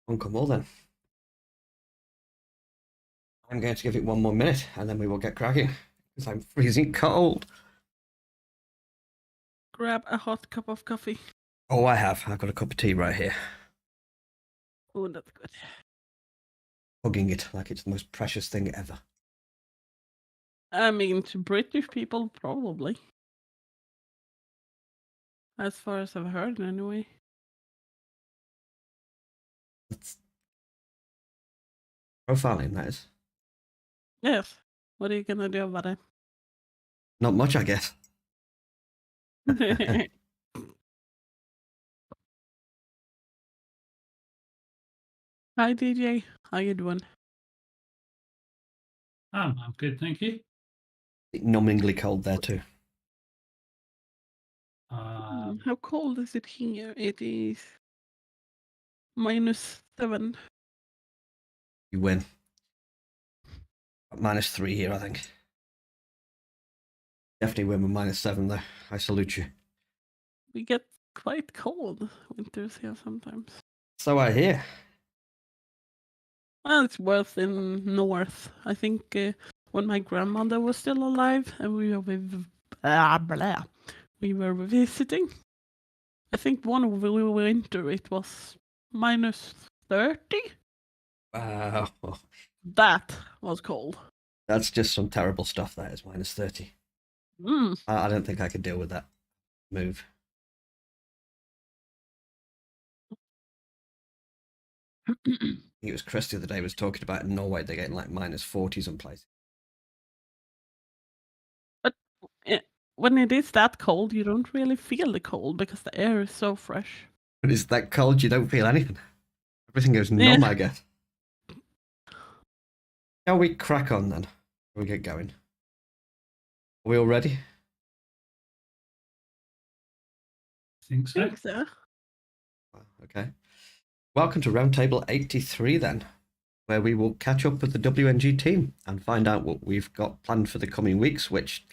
Come on then. I'm going to give it 1 more minute and then we will get cracking because I'm freezing cold. Grab a hot cup of coffee. Oh, I have. I've got a cup of tea right here. Oh, that's good. Hugging it like it's the most precious thing ever. I mean, to British people, probably. As far as I've heard, anyway. That's profiling, that is. Yes. What are you gonna do about it? Not much, I guess. Hi, DJ. How you doing? I'm good, thank you. Numbingly cold there too. How cold is it here? It is -7. You win. -3 here, I think. Definitely win with -7 there. I salute you. We get quite cold winters here sometimes. So I hear. Well, it's worse in north. I think when my grandmother was still alive and we were visiting. I think one winter it was -30. Wow. That was cold. That's just some terrible stuff, that is, -30. I don't think I could deal with that move. I think it was Chris the other day was talking about in Norway they're getting like -40s in places. But when it is that cold, you don't really feel the cold because the air is so fresh. When it's that cold, you don't feel anything. Everything goes numb, I guess. Shall we crack on then? Shall we get going? Are we all ready? I think so. Okay. Welcome to Roundtable 83 then, where we will catch up with the WNG team and find out what we've got planned for the coming weeks, which,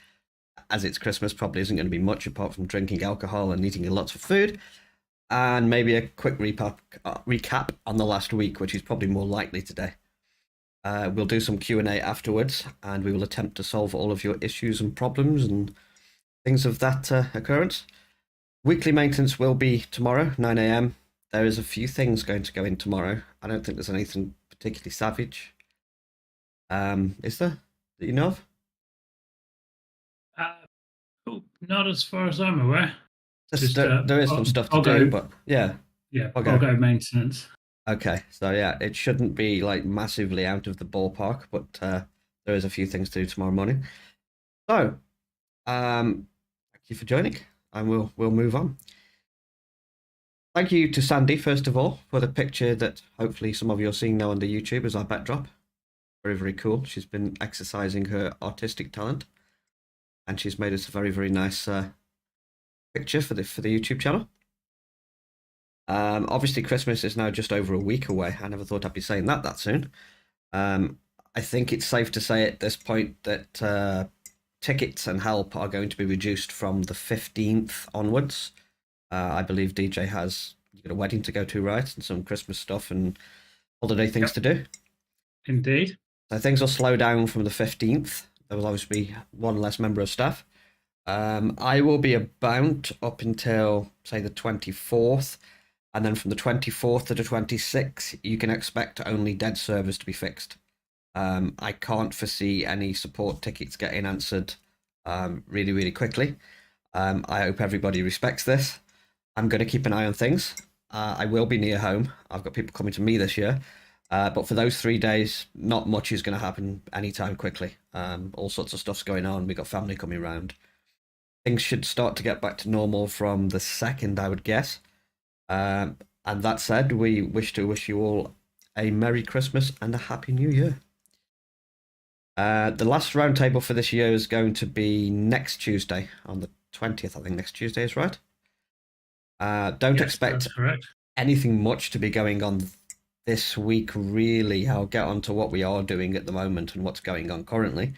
as it's Christmas, probably isn't going to be much apart from drinking alcohol and eating lots of food. And maybe a quick recap on the last week, which is probably more likely today. We'll do some Q&A afterwards, and we will attempt to solve all of your issues and problems and things of that occurrence. Weekly maintenance will be tomorrow, 9 a.m. There is a few things going to go in tomorrow. I don't think there's anything particularly savage. Is there, that you know of? Not as far as I'm aware. There is some stuff to do, but yeah. Yeah, I'll go maintenance. Okay, so yeah, it shouldn't be like massively out of the ballpark, but there is a few things to do tomorrow morning. So, thank you for joining, and we'll move on. Thank you to Sandy, first of all, for the picture that hopefully some of you are seeing now on the YouTube as our backdrop. Very, very cool. She's been exercising her artistic talent, and she's made us a very, very nice picture for the YouTube channel. Obviously, Christmas is now just over a week away. I never thought I'd be saying that soon. I think it's safe to say at this point that tickets and help are going to be reduced from the 15th onwards. I believe DJ has a wedding to go to, right? And some Christmas stuff and holiday things to do. Indeed. So things will slow down from the 15th. There will obviously be one less member of staff. I will be about up until, say, the 24th. And then from the 24th to the 26th, you can expect only dead servers to be fixed. I can't foresee any support tickets getting answered really, really quickly. I hope everybody respects this. I'm going to keep an eye on things. I will be near home. I've got people coming to me this year. But for those 3 days, not much is going to happen anytime quickly. All sorts of stuff's going on. We've got family coming around. Things should start to get back to normal from the 2nd, I would guess. And that said, we wish you all a Merry Christmas and a Happy New Year. The last roundtable for this year is going to be next Tuesday, on the 20th. I think next Tuesday is right. Don't expect anything much to be going on this week, really. I'll get on to what we are doing at the moment and what's going on currently.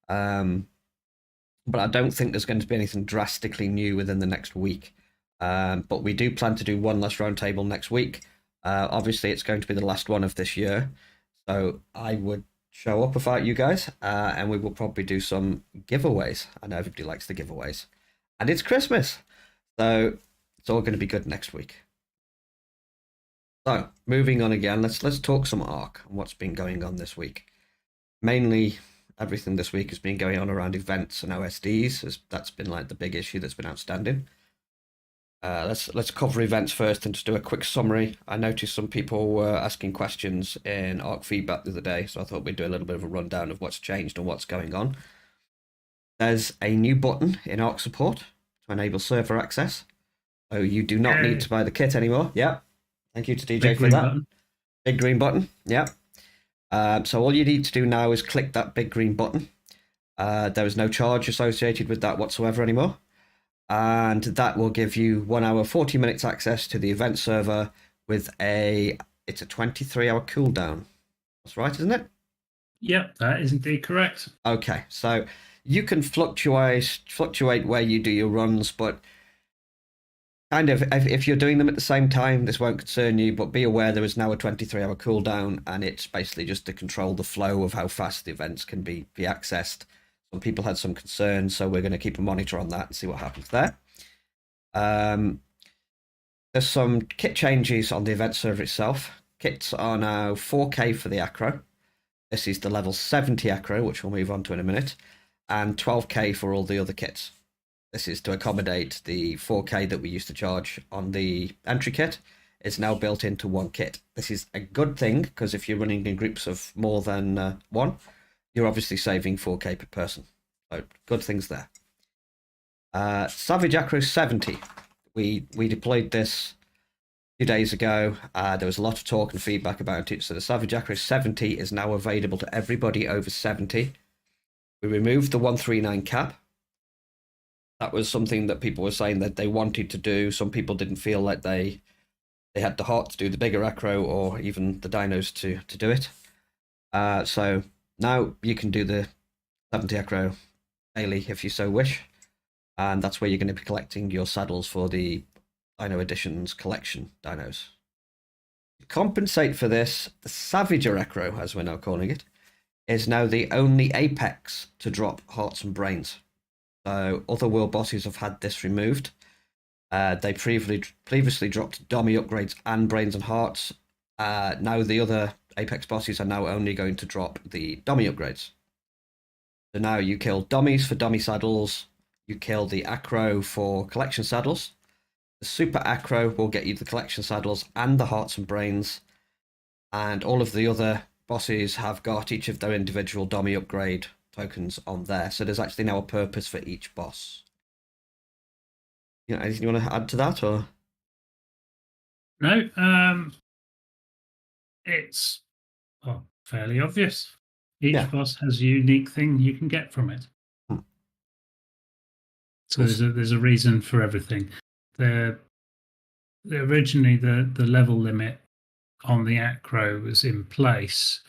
But I don't think there's going to be anything drastically new within the next week. But we do plan to do one last roundtable next week. Obviously, it's going to be the last one of this year, so I would show up without you guys, and we will probably do some giveaways. I know everybody likes the giveaways, and it's Christmas, so it's all going to be good next week. So, moving on again, let's talk some Ark and what's been going on this week. Mainly, everything this week has been going on around events and OSDs. That's been like the big issue that's been outstanding. Let's cover events first and just do a quick summary. I noticed some people were asking questions in Ark feedback the other day, so I thought we'd do a little bit of a rundown of what's changed and what's going on. There's a new button in Ark support to enable server access, so you do not need to buy the kit anymore. Yeah. Thank you to DJ for that. Button. Big green button. Yeah. So all you need to do now is click that big green button. There is no charge associated with that whatsoever anymore. And that will give you 1 hour, 40 minutes access to the event server with it's a 23-hour cooldown. That's right, isn't it? Yep, that is indeed correct. Okay, so you can fluctuate where you do your runs, but kind of, if you're doing them at the same time, this won't concern you, but be aware there is now a 23-hour cooldown, and it's basically just to control the flow of how fast the events can be accessed. Some people had some concerns, so we're going to keep a monitor on that and see what happens there. There's some kit changes on the event server itself. Kits are now 4K for the Acro. This is the level 70 Acro, which we'll move on to in a minute, and 12K for all the other kits. This is to accommodate the 4K that we used to charge on the entry kit. It's now built into one kit. This is a good thing, because if you're running in groups of more than one, you're obviously saving 4K per person. So good things there. Savage Acro 70. We deployed this a few days ago. There was a lot of talk and feedback about it. So the Savage Acro 70 is now available to everybody over 70. We removed the 139 cap. That was something that people were saying that they wanted to do. Some people didn't feel like they had the heart to do the bigger Acro or even the dinos to do it. So now you can do the 70 Acro daily if you so wish. And that's where you're going to be collecting your saddles for the Dino Editions collection dinos. To compensate for this, the Savager Acro, as we're now calling it, is now the only Apex to drop hearts and brains. So other world bosses have had this removed. They previously dropped dummy upgrades and brains and hearts. Now the other Apex bosses are now only going to drop the dummy upgrades. So now you kill dummies for dummy saddles. You kill the Acro for collection saddles. The Super Acro will get you the collection saddles and the hearts and brains. And all of the other bosses have got each of their individual dummy upgrade tokens on there, so there's actually now a purpose for each boss. You know, anything you want to add to that, or No? It's fairly obvious. Each boss has a unique thing you can get from it. So there's a reason for everything. Originally the level limit on the Acro was in place.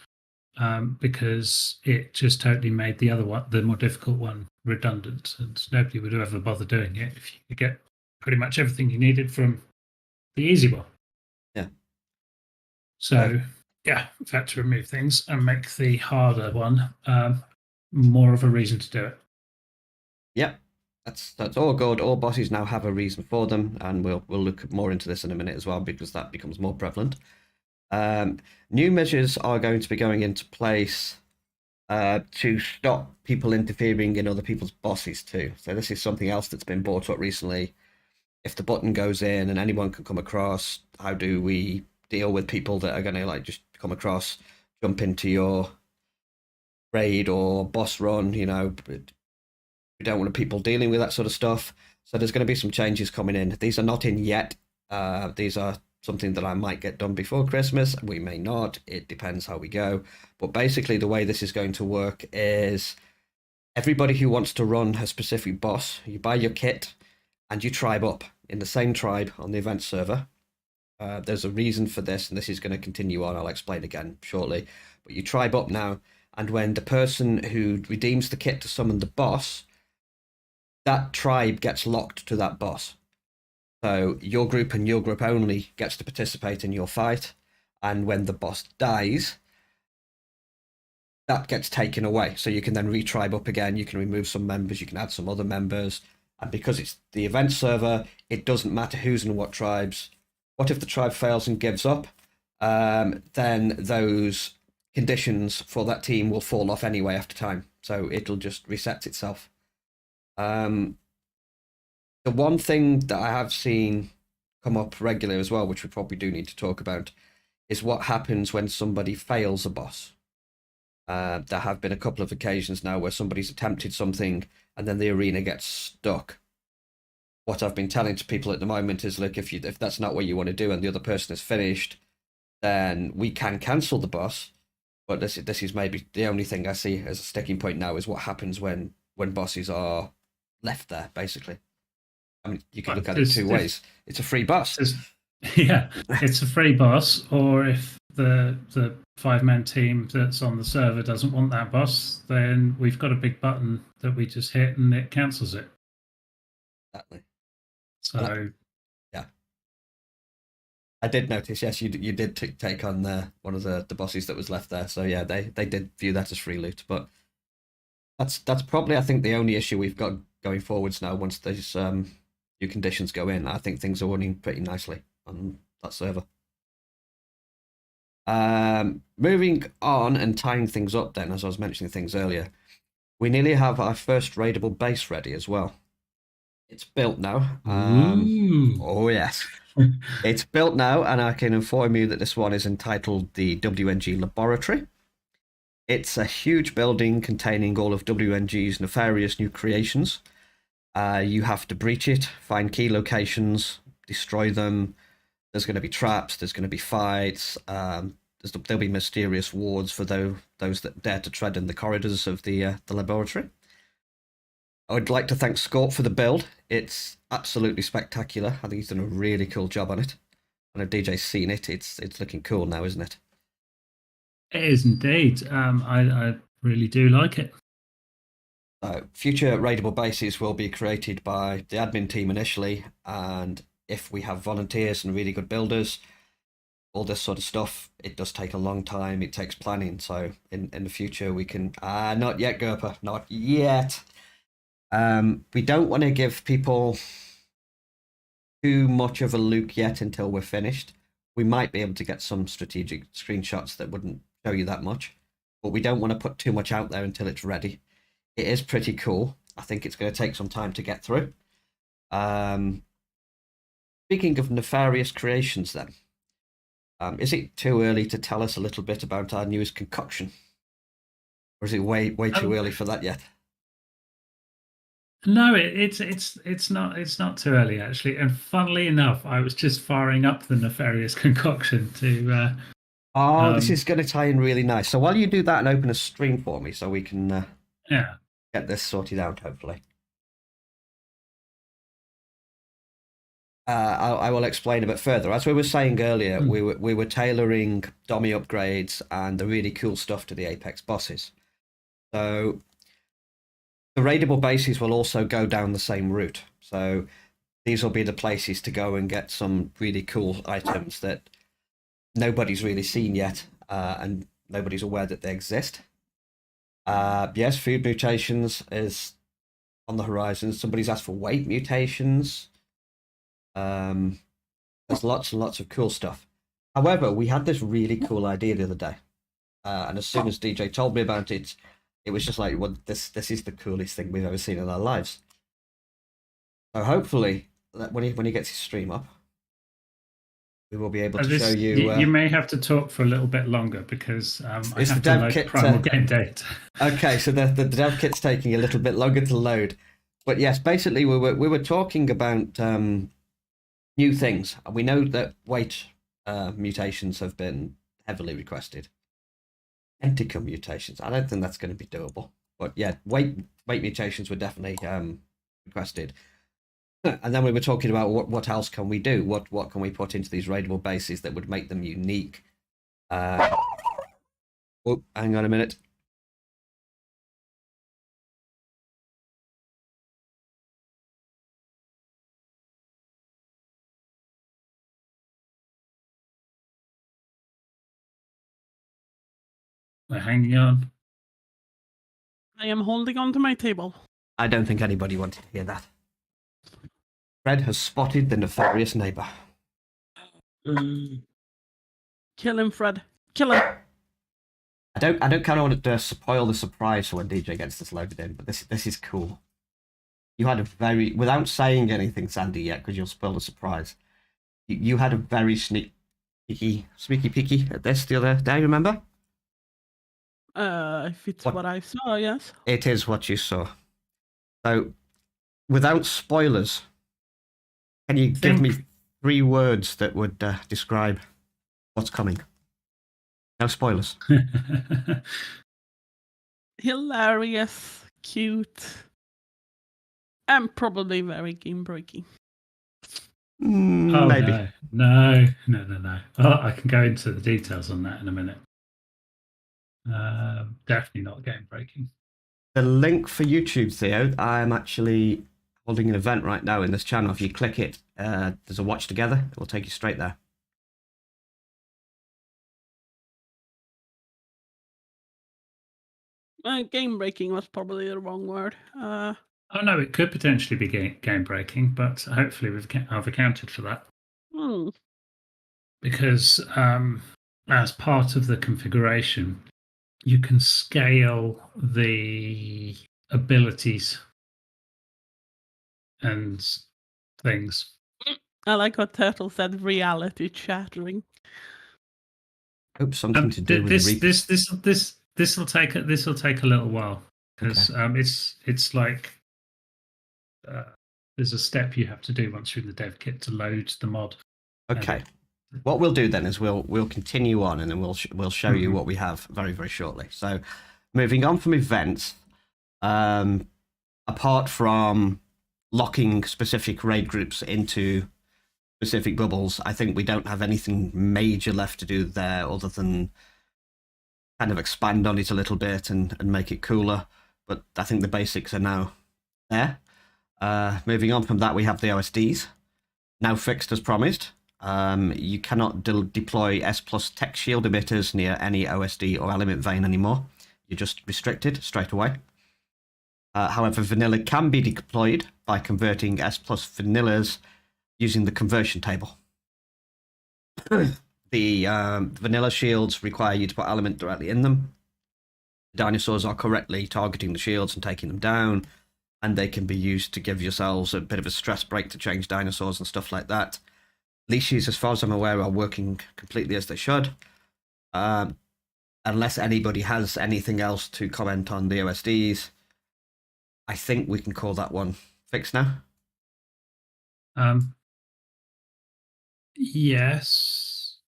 Because it just totally made the other one, the more difficult one, redundant, and nobody would ever bother doing it if you could get pretty much everything you needed from the easy one. Yeah. So, in fact, to remove things and make the harder one more of a reason to do it. Yep, that's all good. All bosses now have a reason for them, and we'll look more into this in a minute as well, because that becomes more prevalent. New measures are going to be going into place to stop people interfering in other people's bosses too. So this is something else that's been brought up recently. If the button goes in and anyone can come across, how do we deal with people that are going to like just come across, jump into your raid or boss run? You know, we don't want people dealing with that sort of stuff. So there's going to be some changes coming in. These are not in yet. These are something that I might get done before Christmas. We may not. It depends how we go. But basically, the way this is going to work is everybody who wants to run a specific boss, you buy your kit and you tribe up in the same tribe on the event server. There's a reason for this, and this is going to continue on. I'll explain again shortly. But you tribe up now, and when the person who redeems the kit to summon the boss, that tribe gets locked to that boss. So your group and your group only gets to participate in your fight, and when the boss dies, that gets taken away. So you can then retribe up again. You can remove some members. You can add some other members. And because it's the event server, it doesn't matter who's in what tribes. What if the tribe fails and gives up? Then those conditions for that team will fall off anyway after time. So it'll just reset itself. The one thing that I have seen come up regularly as well, which we probably do need to talk about, is what happens when somebody fails a boss. There have been a couple of occasions now where somebody's attempted something and then the arena gets stuck. What I've been telling to people at the moment is, look, if that's not what you want to do and the other person is finished, then we can cancel the boss. But this is maybe the only thing I see as a sticking point now is what happens when bosses are left there, basically. I mean, you can look at it two ways. It's a free boss. Yeah, it's a free boss, or if the 5-man team that's on the server doesn't want that boss, then we've got a big button that we just hit and it cancels it. Exactly. So, yeah, I did notice. Yes, you did take on one of the bosses that was left there. So yeah, they did view that as free loot. But that's probably, I think, the only issue we've got going forwards now. Once these new conditions go in, I think things are running pretty nicely on that server. Moving on and tying things up then, as I was mentioning things earlier, we nearly have our first raidable base ready as well. It's built now. Oh yes, it's built now, and I can inform you that this one is entitled the WNG Laboratory. It's a huge building containing all of WNG's nefarious new creations. You have to breach it, find key locations, destroy them. There's going to be traps. There's going to be fights. There'll be mysterious wards for those that dare to tread in the corridors of the laboratory. I would like to thank Scorp for the build. It's absolutely spectacular. I think he's done a really cool job on it. I know DJ's seen it. It's looking cool now, isn't it? it is indeed. I really do like it. Future raidable bases will be created by the admin team initially, and if we have volunteers and really good builders, all this sort of stuff, it does take a long time. It takes planning. So in the future, we can... not yet, Gerpa. Not yet. We don't want to give people too much of a look yet until we're finished. We might be able to get some strategic screenshots that wouldn't show you that much, but we don't want to put too much out there until it's ready. It is pretty cool. I think it's going to take some time to get through. Speaking of nefarious creations then, is it too early to tell us a little bit about our newest concoction? Or is it way too early for that yet? No, it's not too early actually. And funnily enough, I was just firing up the nefarious concoction to. This is going to tie in really nice. So while you do that and open a stream for me, so we can get this sorted out, hopefully. I will explain a bit further. As we were saying earlier, we were tailoring dummy upgrades and the really cool stuff to the Apex bosses. So the raidable bases will also go down the same route. So these will be the places to go and get some really cool items that nobody's really seen yet, and nobody's aware that they exist. Yes, food mutations is on the horizon. Somebody's asked for weight mutations. There's lots and lots of cool stuff. However, we had this really cool idea the other day, and as soon as DJ told me about it, it was just like, well, this is the coolest thing we've ever seen in our lives. So hopefully, when he gets his stream up, we will be able to show you. You may have to talk for a little bit longer because I have the to dev load kit, Primal Game Data. Okay, so the dev kit's taking a little bit longer to load, but yes, basically we were talking about new things. We know that weight mutations have been heavily requested. Identical mutations, I don't think that's going to be doable. But yeah, weight mutations were definitely requested. And then we were talking about what else can we do? What can we put into these raidable bases that would make them unique? Oh, hang on a minute. We're hanging on. I am holding on to my table. I don't think anybody wanted to hear that. Fred has spotted the nefarious neighbour. Kill him, Fred. Kill him. I don't kind of want to spoil the surprise for when DJ gets this loaded in, but this is cool. You had a very, without saying anything, Sandy, yet, because you'll spoil the surprise. You had a very sneaky peeky at this the other day, remember? If it's what I saw, yes. It is what you saw. So, without spoilers, can you give me 3 words that would describe what's coming? No spoilers. Hilarious, cute, and probably very game breaking. Oh, Maybe. No. Oh, I can go into the details on that in a minute. Definitely not game breaking. The link for YouTube, Theo, I'm actually holding an event right now in this channel. If you click it, there's a watch together. It will take you straight there. Game breaking was probably the wrong word. Oh no, it could potentially be game breaking, but hopefully I've accounted for that. Because as part of the configuration, you can scale the abilities and things. I like what Turtle said, reality shattering. Hope something to do with this will take a little while because it's like there's a step you have to do once you're in the dev kit to load the mod. Okay. What we'll do then is we'll continue on, and then we'll show you what we have very, very shortly. So, moving on from events, apart from locking specific raid groups into specific bubbles, I think we don't have anything major left to do there other than kind of expand on it a little bit and make it cooler. But I think the basics are now there. Moving on from that, we have the OSDs, now fixed as promised. You cannot deploy S+ tech shield emitters near any OSD or element vein anymore. You're just restricted straight away. However, vanilla can be deployed by converting S+ vanillas using the conversion table. The vanilla shields require you to put element directly in them. The dinosaurs are correctly targeting the shields and taking them down, and they can be used to give yourselves a bit of a stress break to change dinosaurs and stuff like that. Leashes, as far as I'm aware, are working completely as they should. Unless anybody has anything else to comment on the OSDs, I think we can call that one fixed now. Yes,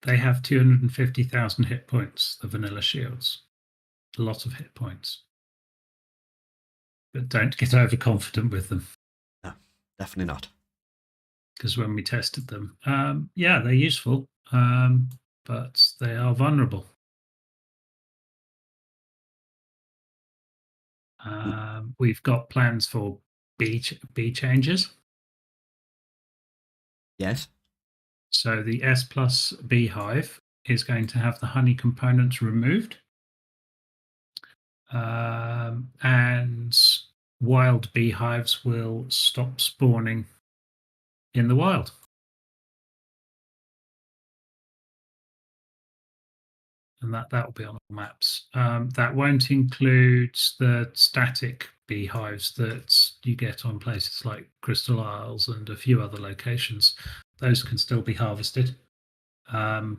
they have 250,000 hit points, the vanilla shields. A lot of hit points. But don't get overconfident with them. No, definitely not. Because when we tested them, they're useful, but they are vulnerable. We've got plans for bee changes. Yes. So the S+ beehive is going to have the honey components removed. And wild beehives will stop spawning in the wild. And that will be on all maps. That won't include the static beehives that you get on places like Crystal Isles and a few other locations. Those can still be harvested. But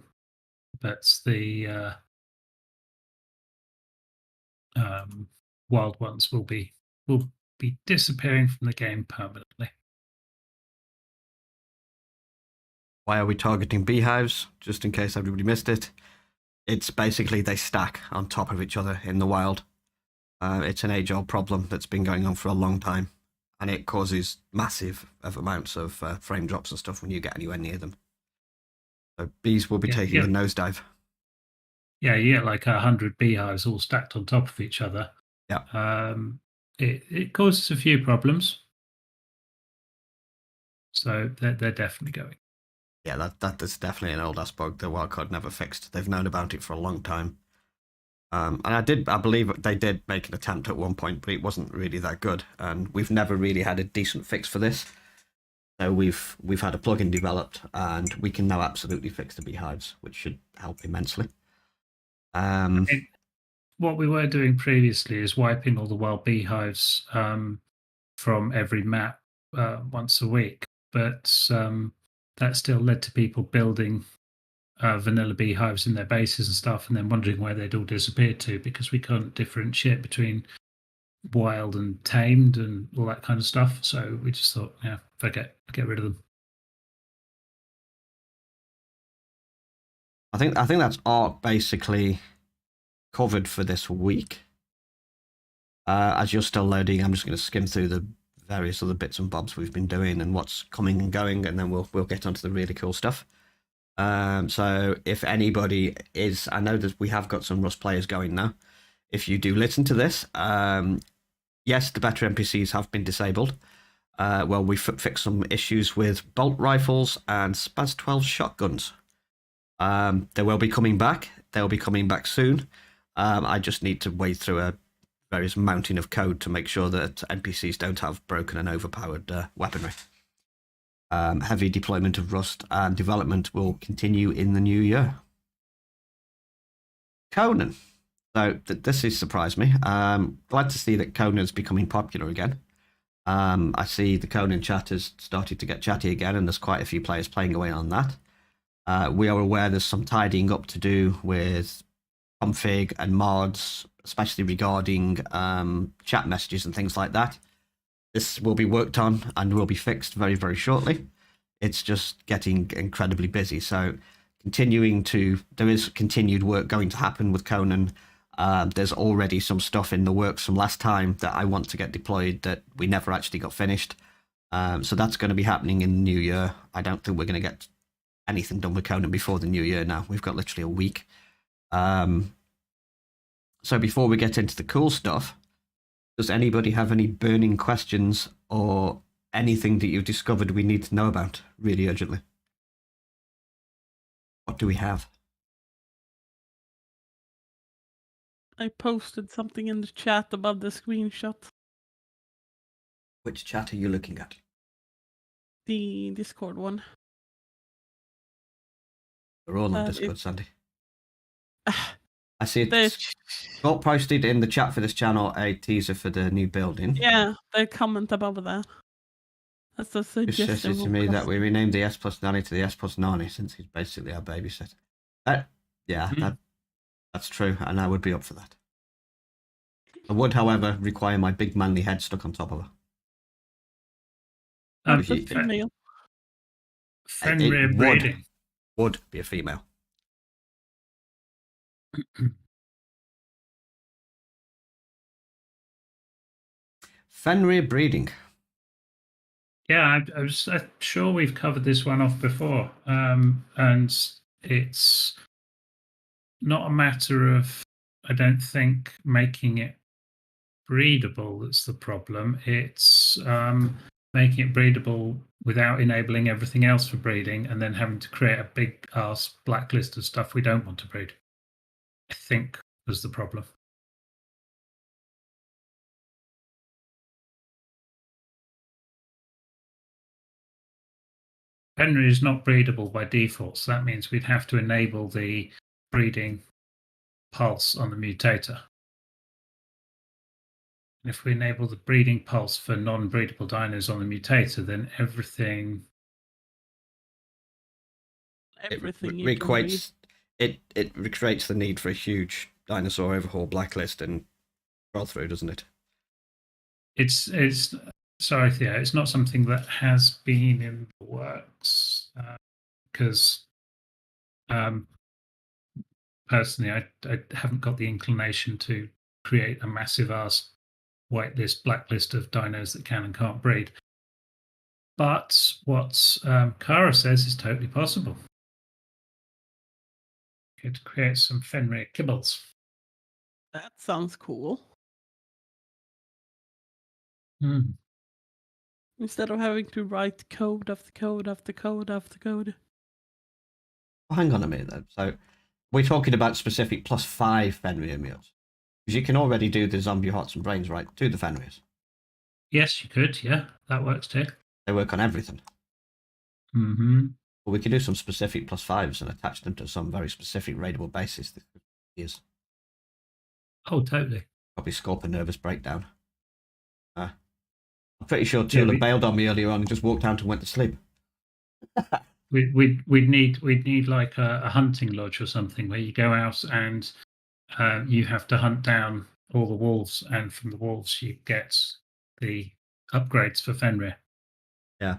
the wild ones will be disappearing from the game permanently. Why are we targeting beehives? Just in case everybody missed it. It's basically they stack on top of each other in the wild. It's an age-old problem that's been going on for a long time, and it causes massive amounts of frame drops and stuff when you get anywhere near them. So bees will be taking a nosedive. Yeah, you get like 100 beehives all stacked on top of each other. Yeah. It causes a few problems. So they're definitely going. Yeah, that's definitely an old ass bug that Wildcard never fixed. They've known about it for a long time. And I believe they did make an attempt at one point, but it wasn't really that good. And we've never really had a decent fix for this. So we've had a plugin developed, and we can now absolutely fix the beehives, which should help immensely. What we were doing previously is wiping all the wild beehives from every map once a week, but that still led to people building vanilla beehives in their bases and stuff, and then wondering where they'd all disappeared to, because we couldn't differentiate between wild and tamed and all that kind of stuff. So we just thought, yeah, forget, get rid of them. I think that's all basically covered for this week. As you're still loading, I'm just going to skim through the various other bits and bobs we've been doing and what's coming and going, and then we'll get onto the really cool stuff. So if anybody is, I know that we have got some Rust players going now. If you do listen to this, yes, the better NPCs have been disabled. Well, we fixed some issues with bolt rifles and Spaz 12 shotguns. They will be coming back. They'll be coming back soon. I just need to wade through a various mountain of code to make sure that NPCs don't have broken and overpowered weaponry. Heavy deployment of Rust and development will continue in the new year. Conan. So this has surprised me. Glad to see that Conan's becoming popular again. I see the Conan chat has started to get chatty again, and there's quite a few players playing away on that. We are aware there's some tidying up to do with config and mods, especially regarding chat messages and things like that. This will be worked on and will be fixed very, very shortly. It's just getting incredibly busy. So there is continued work going to happen with Conan. There's already some stuff in the works from last time that I want to get deployed that we never actually got finished. So that's going to be happening in the new year. I don't think we're going to get anything done with Conan before the new year now. We've got literally a week. So before we get into the cool stuff, does anybody have any burning questions or anything that you've discovered we need to know about really urgently? What do we have? I posted something in the chat about the screenshot. Which chat are you looking at? The Discord one. We're all on Discord, Sandy. I see it. Scott posted in the chat for this channel a teaser for the new building. Yeah, the comment above that. That's a suggestion. It suggested to me that we renamed the S plus Nanny to the S plus Nani, since he's basically our babysitter. That's true, and I would be up for that. I would, however, require my big manly head stuck on top of her. Female. Fenrir breeding. Would be a female. Fenrir breeding. Yeah, I'm sure we've covered this one off before, and it's not a matter of, I don't think, making it breedable that's the problem. It's making it breedable without enabling everything else for breeding, and then having to create a big ass blacklist of stuff we don't want to breed, I think, was the problem. Fenrir is not breedable by default, so that means we'd have to enable the breeding pulse on the mutator. And if we enable the breeding pulse for non-breedable dinos on the mutator, then everything it creates the need for a huge dinosaur overhaul blacklist and scroll through, doesn't it? It's sorry, Theo, it's not something that has been in the works, because personally I haven't got the inclination to create a massive ass whitelist, blacklist of dinos that can and can't breed. But what Kara says is totally possible. To create some Fenrir kibbles. That sounds cool. Instead of having to write code after code after code after code. Well, hang on a minute, though. So we're talking about specific +5 Fenrir meals. Because you can already do the zombie hearts and brains, right? Do the Fenrirs. Yes, you could. Yeah, that works too. They work on everything. Mm-hmm. But we could do some specific +5s and attach them to some very specific raidable bases. That is Oh, totally. probably scope a nervous breakdown. I'm pretty sure Yeah, Tula bailed on me earlier on and just walked out and went to sleep. We'd need like a hunting lodge or something where you go out and you have to hunt down all the wolves, and from the wolves you get the upgrades for Fenrir. Yeah.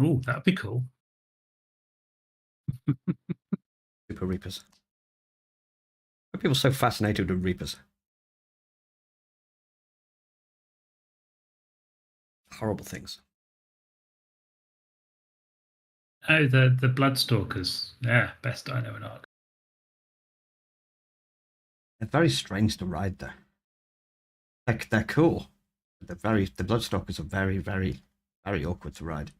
Oh, that'd be cool. Super Reapers. Why are people so fascinated with Reapers? Horrible things. Oh, the Bloodstalkers. Yeah, best I know in Ark. They're very strange to ride, though. Like, they're cool. The Bloodstalkers are very, very, very awkward to ride.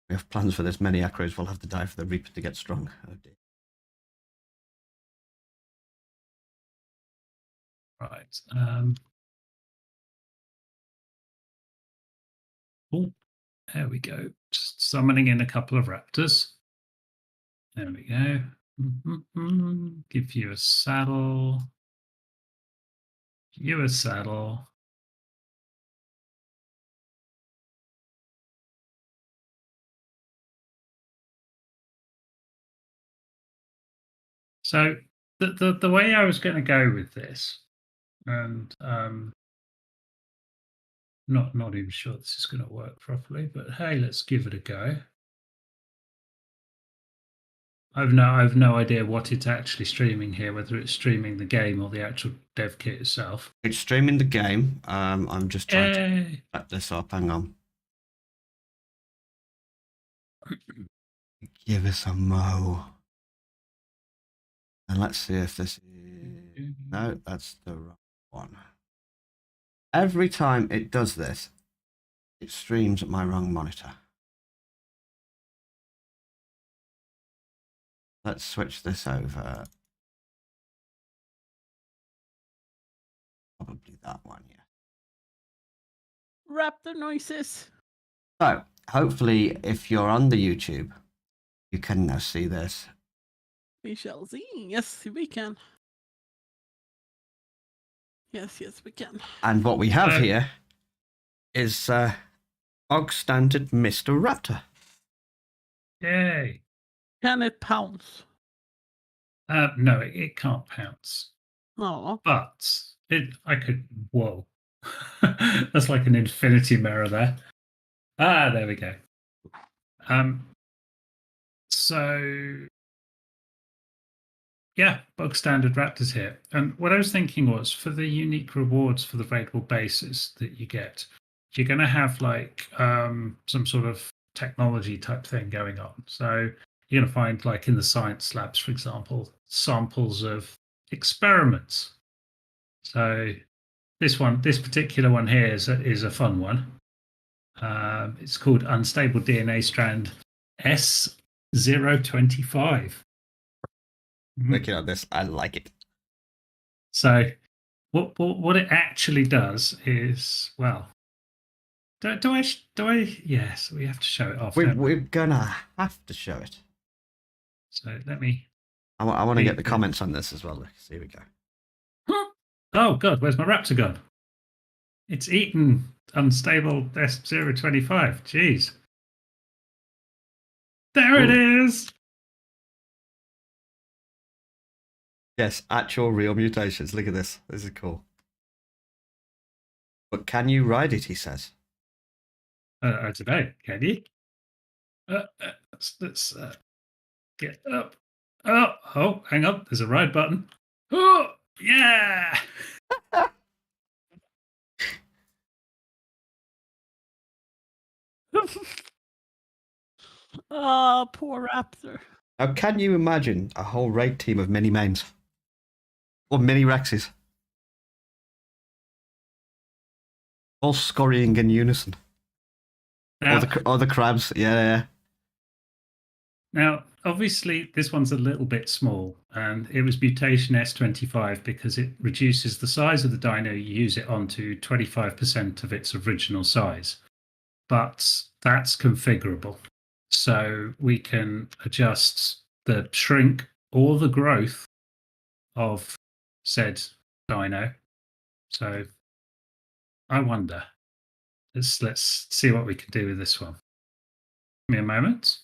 We have plans for this. Many acros will have to die for the Reaper to get strong. Oh dear. Right. Oh, there we go. Just summoning in a couple of raptors. There we go. Give you a saddle. You a saddle. So the way I was going to go with this, and not even sure this is going to work properly, but hey, let's give it a go. I've no idea what it's actually streaming here, whether it's streaming the game or the actual dev kit itself. It's streaming the game. I'm just trying to set this up. Hang on. Give us a mo. And let's see if this is... No, that's the wrong one. Every time it does this, it streams at my wrong monitor. Let's switch this over. Probably that one, yeah. Raptor noises. So, hopefully, if you're on the YouTube, you can now see this. We shall see. Yes, we can. Yes, we can. And what we have here is Og Standard Mr. Raptor. Yay! Can it pounce? No, it can't pounce. No. But I could. Whoa, that's like an infinity mirror there. There we go. So yeah, bog standard raptors here. And what I was thinking was, for the unique rewards for the raidable bases that you get, you're going to have like some sort of technology type thing going on. So you're going to find, like in the science labs, for example, samples of experiments. So this particular one here is a fun one. It's called Unstable DNA Strand S025. Looking at this, I like it. So what it actually does is, well, do I? Yes, we have to show it off. We're gonna have to show it. So let me. I want to get the comments on this as well. Let's see, here we go. Oh God, where's my raptor gun? It's eaten Unstable S025. Jeez. There it is. Yes, actual real mutations. Look at this. This is cool. But can you ride it, he says? I don't know. Can you? Let's get up. Oh, hang on. There's a ride button. Oh, yeah. Oh, poor raptor. Now, can you imagine a whole raid team of mini mains? Or mini Rexes? All scurrying in unison. Now, Or the crabs, yeah. Now, obviously, this one's a little bit small, and it was mutation S25 because it reduces the size of the dino you use it on to 25% of its original size. But that's configurable. So we can adjust the shrink or the growth of said dino. So I wonder. Let's see what we can do with this one. Give me a moment.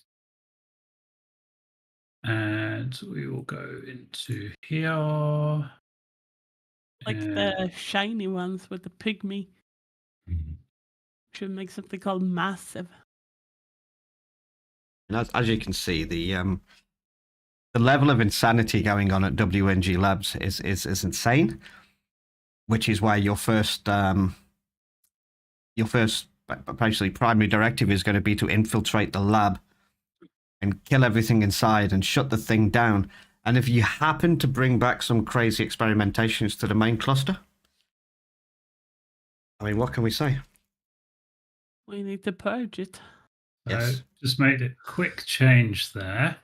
And we will go into here. Like the shiny ones with the pygmy. Should make something called massive. And as you can see, the level of insanity going on at WNG Labs is insane, which is why your first basically primary directive is going to be to infiltrate the lab and kill everything inside and shut the thing down. And if you happen to bring back some crazy experimentations to the main cluster, I mean, what can we say? We need to purge it. So Yes. just made a quick change there.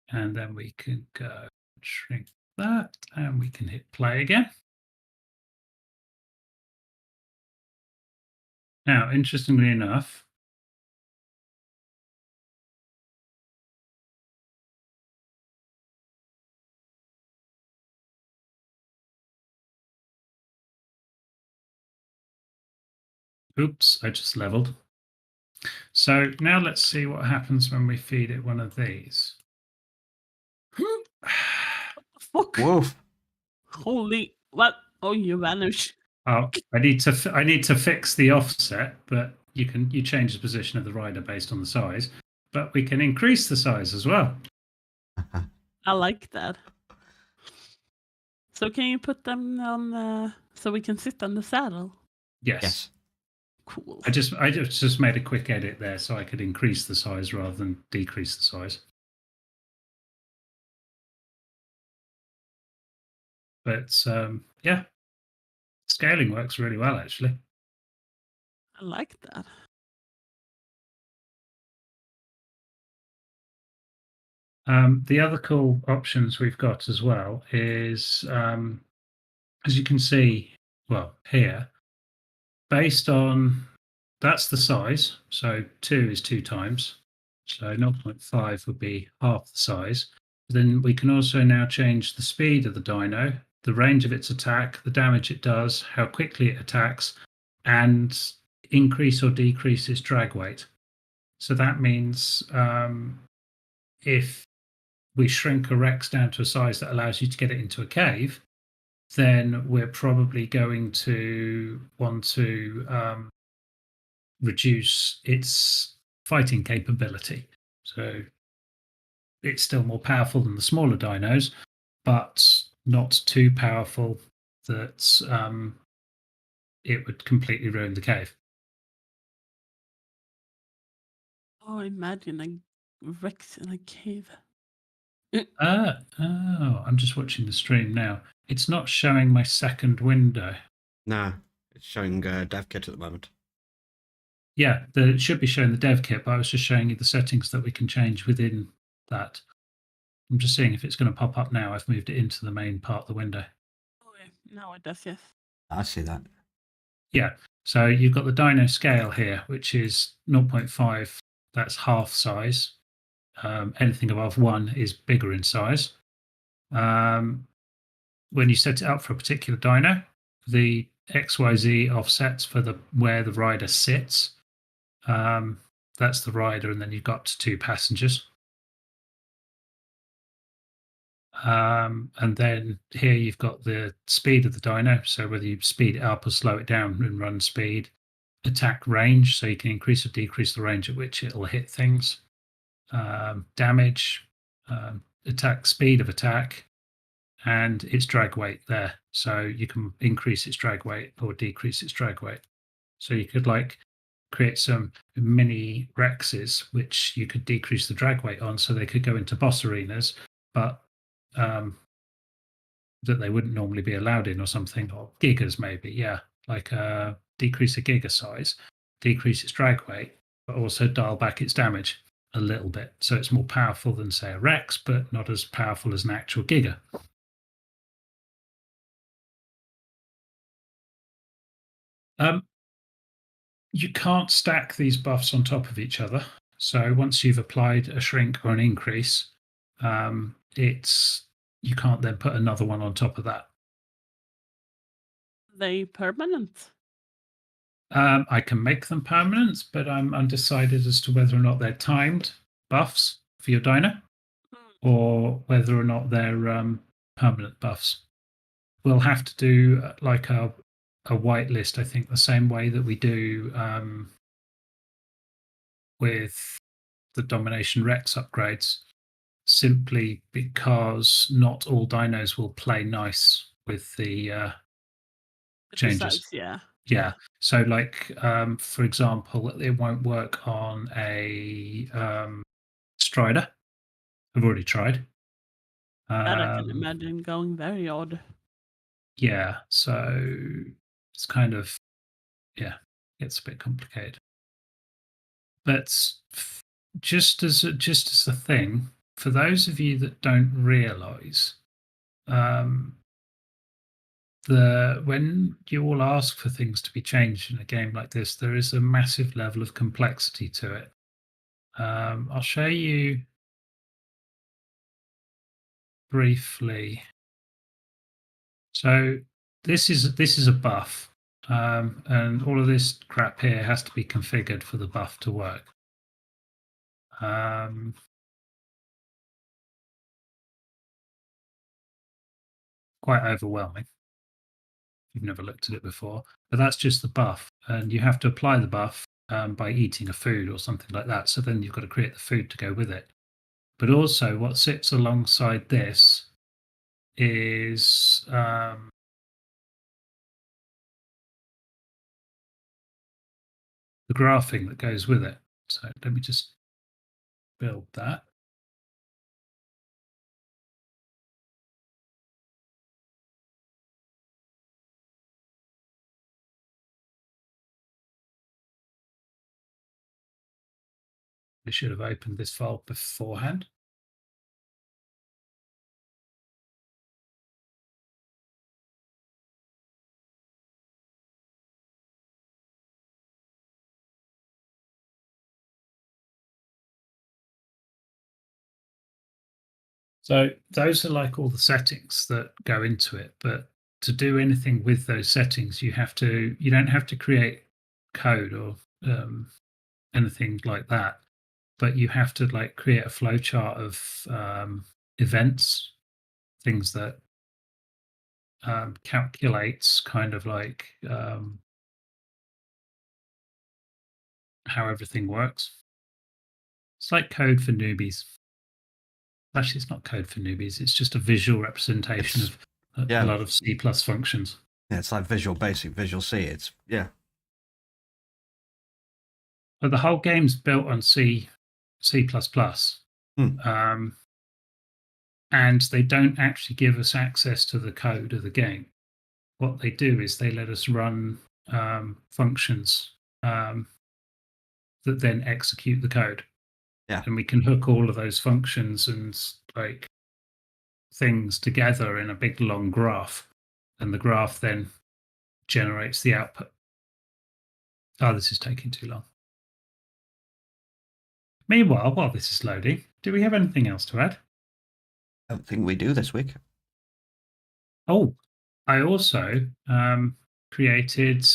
And then we can go shrink that and we can hit play again. Now, interestingly enough, oops, I just leveled. So now let's see what happens when we feed it one of these. Fuck. Wolf. Holy what? Oh, you vanish. Oh, I need to fix the offset, but you change the position of the rider based on the size, but we can increase the size as well. I like that. So can you put them on so we can sit on the saddle? Yes. Cool. I just made a quick edit there so I could increase the size rather than decrease the size. But yeah, scaling works really well actually. I like that. The other cool options we've got as well is, as you can see, well, here, based on, that's the size. So 2 is 2 times. So 0.5 would be half the size. Then we can also now change the speed of the dino, the range of its attack, the damage it does, how quickly it attacks, and increase or decrease its drag weight. So that means if we shrink a Rex down to a size that allows you to get it into a cave, then we're probably going to want to reduce its fighting capability. So it's still more powerful than the smaller dinos, but not too powerful that it would completely ruin the cave. Oh, imagine a Rex in a cave. Oh, I'm just watching the stream now. It's not showing my second window. No, it's showing dev kit at the moment. Yeah, it should be showing the dev kit, but I was just showing you the settings that we can change within that. I'm just seeing if it's going to pop up now. I've moved it into the main part of the window. Oh, yeah. Now it does, yes. I see that. Yeah, so you've got the dino scale here, which is 0.5, that's half size. Anything above 1 is bigger in size. When you set it up for a particular dino, the XYZ offsets for where the rider sits. That's the rider, and then you've got 2 passengers. And then here you've got the speed of the dino, so whether you speed it up or slow it down and run speed. Attack range, so you can increase or decrease the range at which it'll hit things. Damage, attack speed of attack, and its drag weight there. So you can increase its drag weight or decrease its drag weight. So you could create some mini Rexes, which you could decrease the drag weight on so they could go into boss arenas, but that they wouldn't normally be allowed in or something, or gigas maybe, yeah. Like decrease a giga size, decrease its drag weight, but also dial back its damage a little bit. So it's more powerful than, say, a Rex, but not as powerful as an actual Giga. You can't stack these buffs on top of each other. So once you've applied a shrink or an increase, you can't then put another one on top of that. Are they permanent? I can make them permanent, but I'm undecided as to whether or not they're timed buffs for your dino, or whether or not they're permanent buffs. We'll have to do like a whitelist, I think, the same way that we do with the Domination Rex upgrades, simply because not all dinos will play nice with the changes. Yeah. So, like, for example, it won't work on a Strider. I've already tried. That I can imagine going very odd. Yeah, so it's kind of, it's a bit complicated. But just as a thing, for those of you that don't realise, when you all ask for things to be changed in a game like this, there is a massive level of complexity to it. I'll show you briefly. So this is a buff, and all of this crap here has to be configured for the buff to work. Quite overwhelming. You've never looked at it before, but that's just the buff, and you have to apply the buff by eating a food or something like that. So then you've got to create the food to go with it. But also, what sits alongside this is the graphing that goes with it. So let me just build that. I should have opened this file beforehand. So those are like all the settings that go into it. But to do anything with those settings, you don't have to create code or anything like that, but you have to like create a flowchart of events, things that calculates kind of like how everything works. It's like code for newbies. Actually, it's not code for newbies. It's just a visual representation of a lot of C+ functions. Yeah, it's like Visual Basic, Visual C. But the whole game's built on C++. And they don't actually give us access to the code of the game. What they do is they let us run functions that then execute the code. Yeah. And we can hook all of those functions and like things together in a big long graph. And the graph then generates the output. Oh, this is taking too long. Meanwhile, while this is loading, do we have anything else to add? I don't think we do this week. Oh, I also created,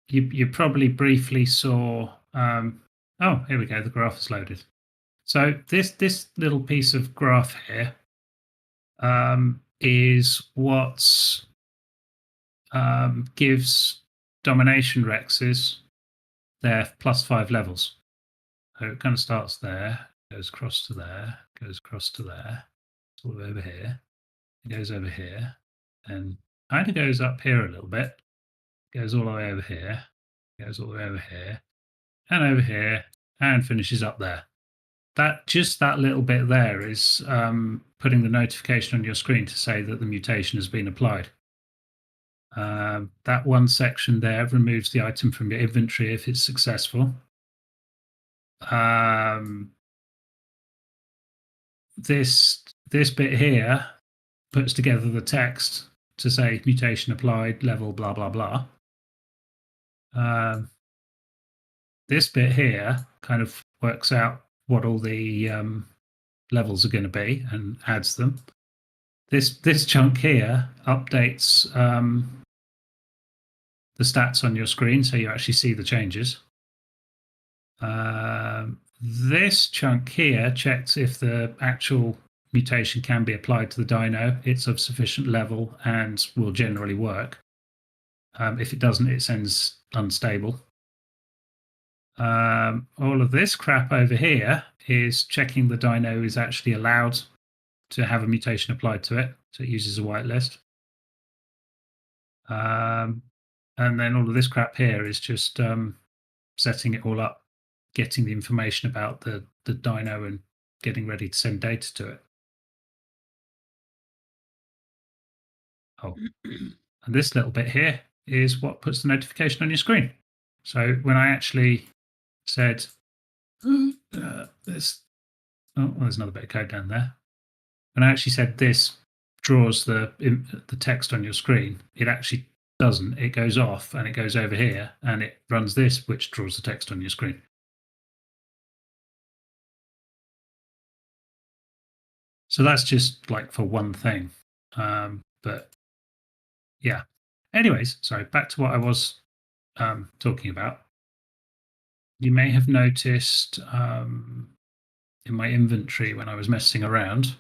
you probably briefly saw, oh, here we go, the graph is loaded. So this little piece of graph here is what gives Domination Rexes their +5 levels. So it kind of starts there, goes across to there, goes across to there, sort of over here, it goes over here, and kind of goes up here a little bit, goes all the way over here, goes all the way over here, and over here, and finishes up there. That little bit there is putting the notification on your screen to say that the mutation has been applied. That one section there removes the item from your inventory if it's successful. this bit here puts together the text to say mutation applied, level, blah, blah, blah. This bit here kind of works out what all the levels are going to be and adds them. This chunk here updates the stats on your screen so you actually see the changes. This chunk here checks if the actual mutation can be applied to the dyno. It's of sufficient level and will generally work. If it doesn't, it sends unstable. All of this crap over here is checking the dyno is actually allowed to have a mutation applied to it. So it uses a whitelist. And then all of this crap here is just setting it all up, getting the information about the dyno and getting ready to send data to it. Oh, and this little bit here is what puts the notification on your screen. So when I actually said, there's another bit of code down there. When I actually said this draws the text on your screen, it actually doesn't. It goes off and it goes over here and it runs this, which draws the text on your screen. So that's just like for one thing. But yeah. Anyways, sorry, back to what I was talking about. You may have noticed in my inventory when I was messing around,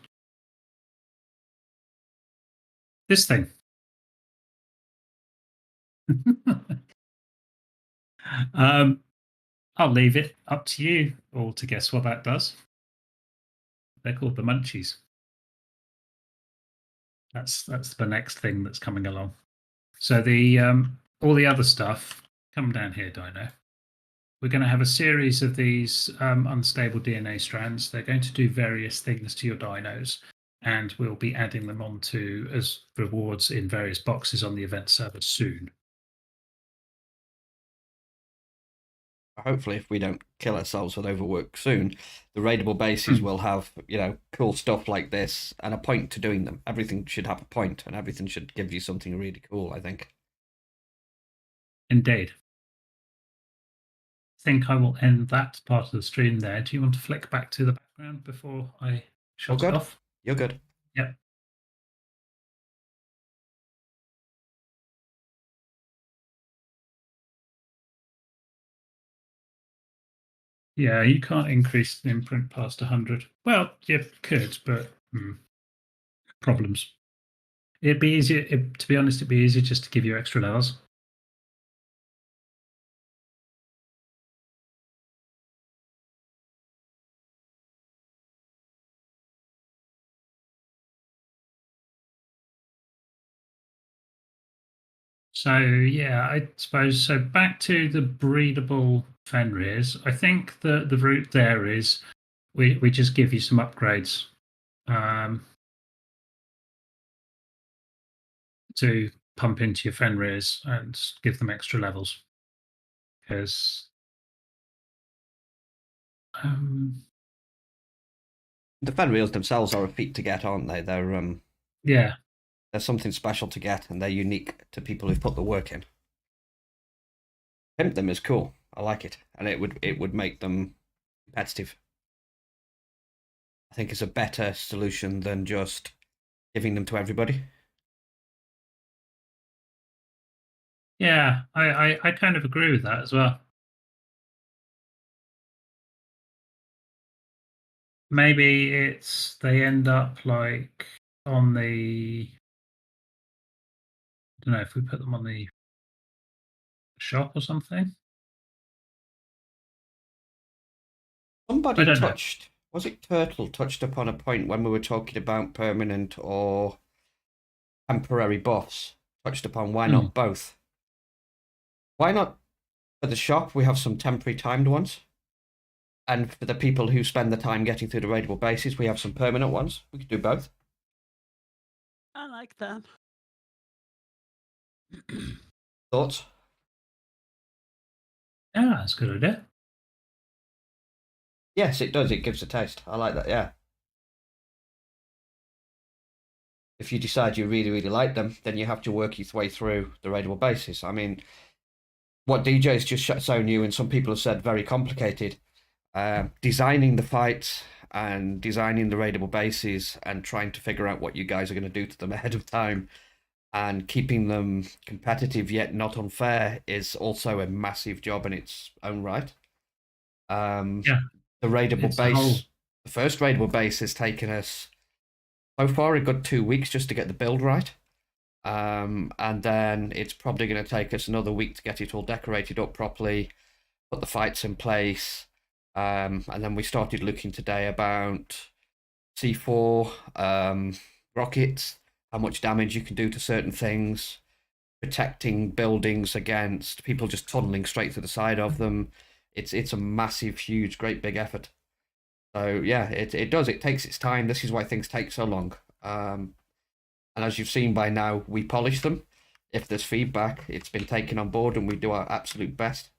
this thing. I'll leave it up to you all to guess what that does. They're called the munchies. That's the next thing that's coming along. So the all the other stuff, come down here, Dino. We're going to have a series of these unstable DNA strands. They're going to do various things to your dinos, and we'll be adding them onto as rewards in various boxes on the event server soon. Hopefully, if we don't kill ourselves with overwork soon, the raidable bases will have, cool stuff like this and a point to doing them. Everything should have a point, and everything should give you something really cool, I think. Indeed. I think I will end that part of the stream there. Do you want to flick back to the background before I shut it off? You're good. Yep. Yeah, you can't increase the imprint past 100. Well, you could, but problems. It'd be easier, to be honest, it'd be easier just to give you extra levels. So yeah, I suppose so. Back to the breedable Fenrirs. I think the route there is we just give you some upgrades to pump into your Fenrirs and give them extra levels because the Fenreals themselves are a feat to get, aren't they? They're yeah. They're something special to get, and they're unique to people who've put the work in. Pimp them is cool. I like it, and it would make them competitive. I think it's a better solution than just giving them to everybody. Yeah, I kind of agree with that as well. Maybe it's they end up like on the, I don't know, if we put them on the shop or something. Somebody touched, was it Turtle touched upon a point when we were talking about permanent or temporary buffs, touched upon why not both? Why not for the shop we have some temporary timed ones? And for the people who spend the time getting through the raidable bases, we have some permanent ones. We could do both. I like that. Thoughts? Yeah, that's a good idea. Yes, it does. It gives a taste. I like that. Yeah. If you decide you really, really like them, then you have to work your way through the raidable bases. I mean, what DJ's just shown you, and some people have said very complicated. Designing the fights and designing the raidable bases and trying to figure out what you guys are going to do to them ahead of time and keeping them competitive yet not unfair is also a massive job in its own right. Yeah, The raidable it's a whole. base, the first raidable base has taken us so far a good 2 weeks just to get the build right. And then it's probably going to take us another week to get it all decorated up properly, put the fights in place. And then we started looking today about C4, rockets, how much damage you can do to certain things, protecting buildings against people just tunneling straight through the side of them. It's a massive, huge, great big effort. So yeah, it does. It takes its time. This is why things take so long. And as you've seen by now, we polish them. If there's feedback, it's been taken on board, and we do our absolute best.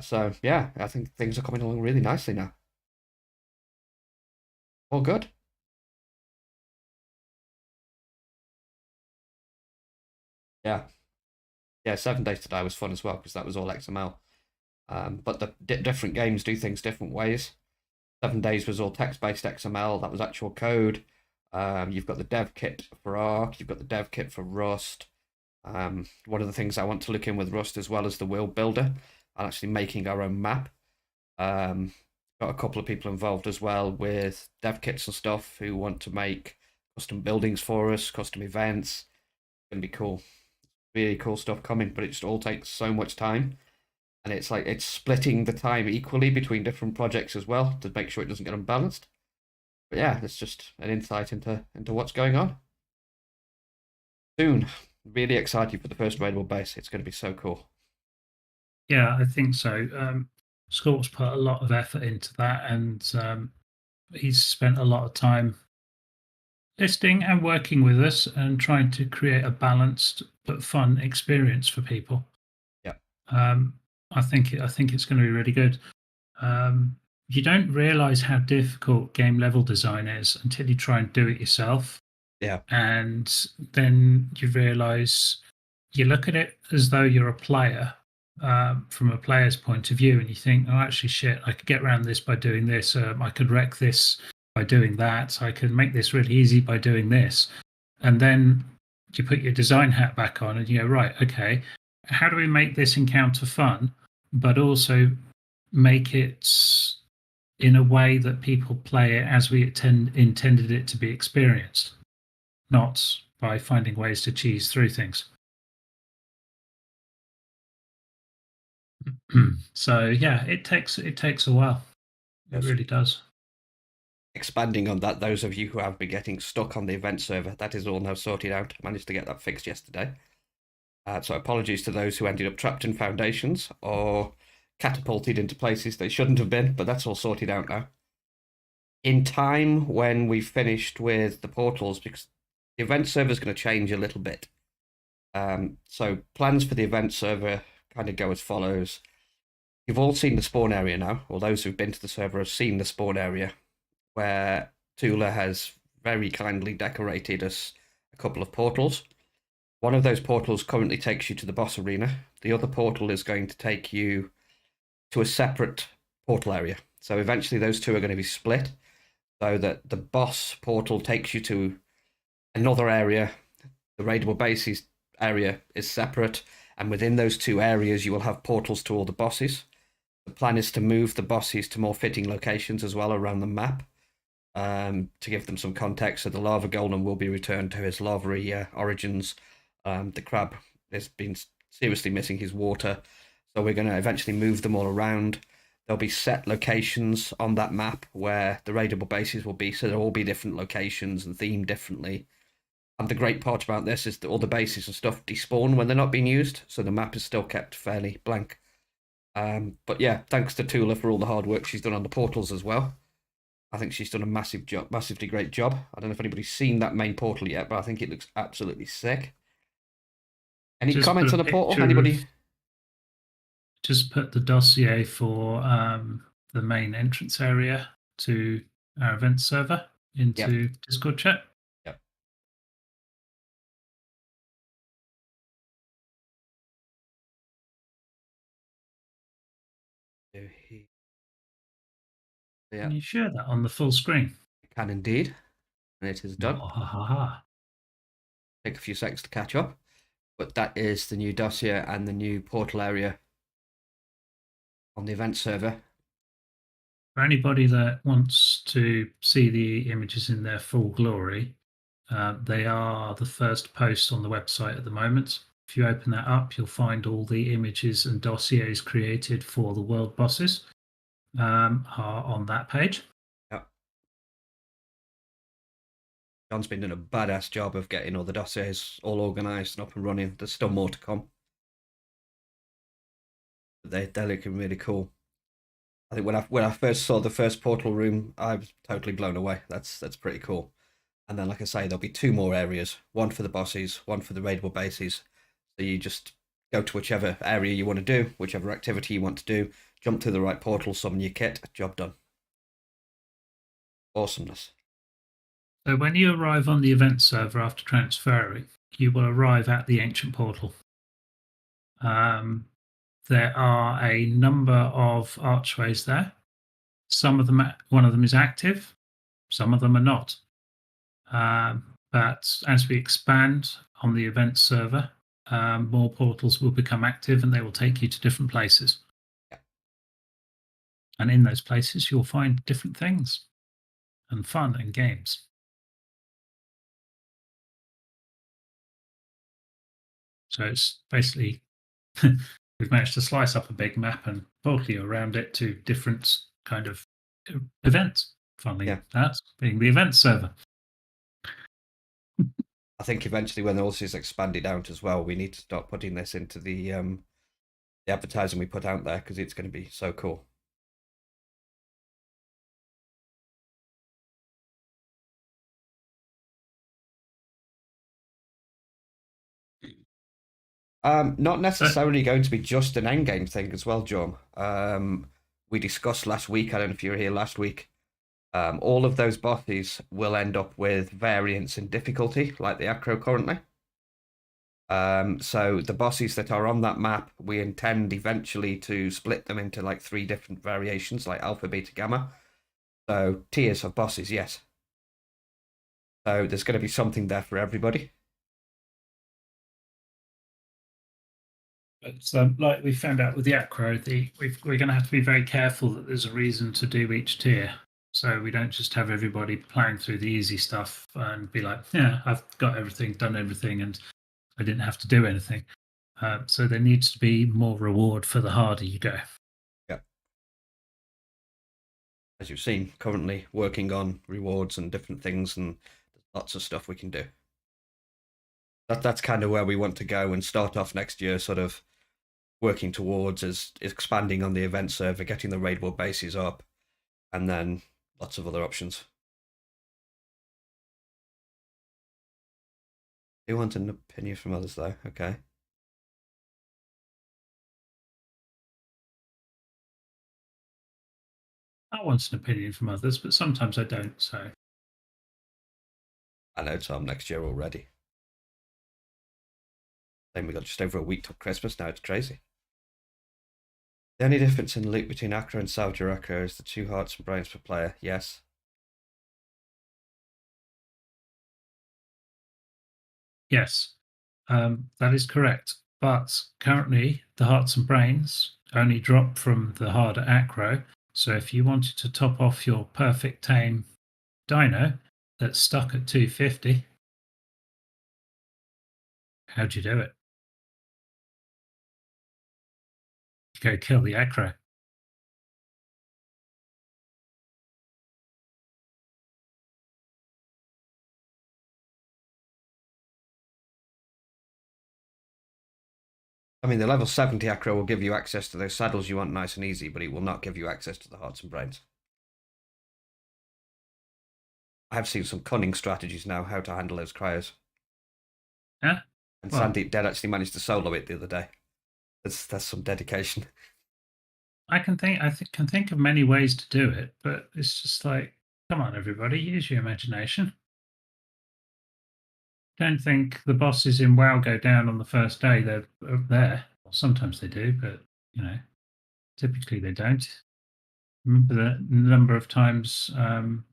So yeah, I think things are coming along really nicely now. All good. Yeah, yeah. 7 Days to Die was fun as well because that was all XML. But the different games do things different ways. 7 Days was all text-based XML. That was actual code. You've got the dev kit for Arc. You've got the dev kit for Rust. One of the things I want to look in with Rust as well as the world builder and actually making our own map. Got a couple of people involved as well with dev kits and stuff who want to make custom buildings for us, custom events. It's gonna be cool. Really cool stuff coming, but it just all takes so much time. And it's like it's splitting the time equally between different projects as well to make sure it doesn't get unbalanced. But yeah, it's just an insight into what's going on. Soon, really excited for the first raidable base. It's going to be so cool. Yeah, I think so. Scott's put a lot of effort into that, and he's spent a lot of time listening and working with us and trying to create a balanced but fun experience for people. Yeah. I think it's going to be really good. You don't realize how difficult game level design is until you try and do it yourself. Yeah. And then you realize you look at it as though you're a player from a player's point of view, and you think, oh, actually, shit, I could get around this by doing this. I could wreck this by doing that. I could make this really easy by doing this. And then you put your design hat back on and you go, right, okay, how do we make this encounter fun, but also make it in a way that people play it as we intended it to be experienced, not by finding ways to cheese through things. So yeah, it takes a while. It really does. Expanding on that, those of you who have been getting stuck on the event server, that is all now sorted out. I managed to get that fixed yesterday. So apologies to those who ended up trapped in foundations or catapulted into places they shouldn't have been, but that's all sorted out now. In time, when we've finished with the portals, because the event server is going to change a little bit. So plans for the event server kind of go as follows. You've all seen the spawn area now, or those who've been to the server have seen the spawn area, where Tula has very kindly decorated us a couple of portals. One of those portals currently takes you to the boss arena. The other portal is going to take you to a separate portal area. So eventually those two are going to be split, so that the boss portal takes you to another area. The raidable bases area is separate, and within those two areas you will have portals to all the bosses. The plan is to move the bosses to more fitting locations as well around the map, to give them some context. So the lava golem will be returned to his lava origins. The crab has been seriously missing his water, so we're going to eventually move them all around. There'll be set locations on that map where the raidable bases will be, so they'll all be different locations and themed differently. And the great part about this is that all the bases and stuff despawn when they're not being used, so the map is still kept fairly blank. But yeah, thanks to Tula for all the hard work she's done on the portals as well. I think she's done a massively great job. I don't know if anybody's seen that main portal yet, but I think it looks absolutely sick. Any comments on the portal? Anybody? Just put the dossier for the main entrance area to our event server into Discord chat. Yep. So yeah, Can you share that on the full screen? I can indeed, and it is done. Take a few seconds to catch up, but that is the new dossier and the new portal area on the event server. For anybody that wants to see the images in their full glory, they are the first post on the website at the moment. If you open that up, you'll find all the images and dossiers created for the world bosses are on that page. Yep. John's been doing a badass job of getting all the dossiers all organised and up and running. There's still more to come. But they're looking really cool. I think when I first saw the first portal room, I was totally blown away. That's pretty cool. And then, like I say, there'll be 2 more areas: one for the bosses, one for the raidable bases. So you just go to whichever area you want to do, whichever activity you want to do, jump to the right portal, summon your kit, job done. Awesomeness. So when you arrive on the event server after transferring, you will arrive at the ancient portal. There are a number of archways there. One of them is active, some of them are not. But as we expand on the event server, more portals will become active and they will take you to different places. Yeah. And in those places, you'll find different things and fun and games. So it's basically, we've managed to slice up a big map and portal you around it to different kind of events. Funnily, that's being the event server. I think eventually, when all this is expanded out as well, we need to start putting this into the advertising we put out there, because it's going to be so cool. Not necessarily going to be just an endgame thing as well, John. We discussed last week, I don't know if you were here last week, all of those bosses will end up with variants in difficulty, like the Acro currently. So the bosses that are on that map, we intend eventually to split them into like 3 different variations, like Alpha, Beta, Gamma. So tiers of bosses, yes. So there's going to be something there for everybody. But like we found out with the Acro, we're going to have to be very careful that there's a reason to do each tier. So we don't just have everybody playing through the easy stuff and be like, yeah, I've got everything, done everything, and I didn't have to do anything. So there needs to be more reward for the harder you go. Yeah. As you've seen, currently working on rewards and different things, and lots of stuff we can do. That's kind of where we want to go and start off next year, sort of working towards is expanding on the event server, getting the raidable bases up, and then lots of other options. You want an opinion from others, though? Okay. I want an opinion from others, but sometimes I don't. So I know, Tom, next year already. Then we got just over a week till Christmas now. It's crazy. The only difference in loot between Acro and Salvage Acro is the 2 hearts and brains per player. Yes. yes, that is correct. But currently, the hearts and brains only drop from the harder Acro. So if you wanted to top off your perfect tame dino that's stuck at 250, how'd you do it? Go kill the Acro. I mean, the level 70 Acro will give you access to those saddles you want nice and easy, but it will not give you access to the hearts and brains. I have seen some cunning strategies now how to handle those cryos. Yeah. And Sandeep Dead actually managed to solo it the other day. That's some dedication. I can think of many ways to do it, but it's just like, come on, everybody, use your imagination. Don't think the bosses in WoW go down on the first day they're there. Well, sometimes they do, but typically they don't. Remember the number of times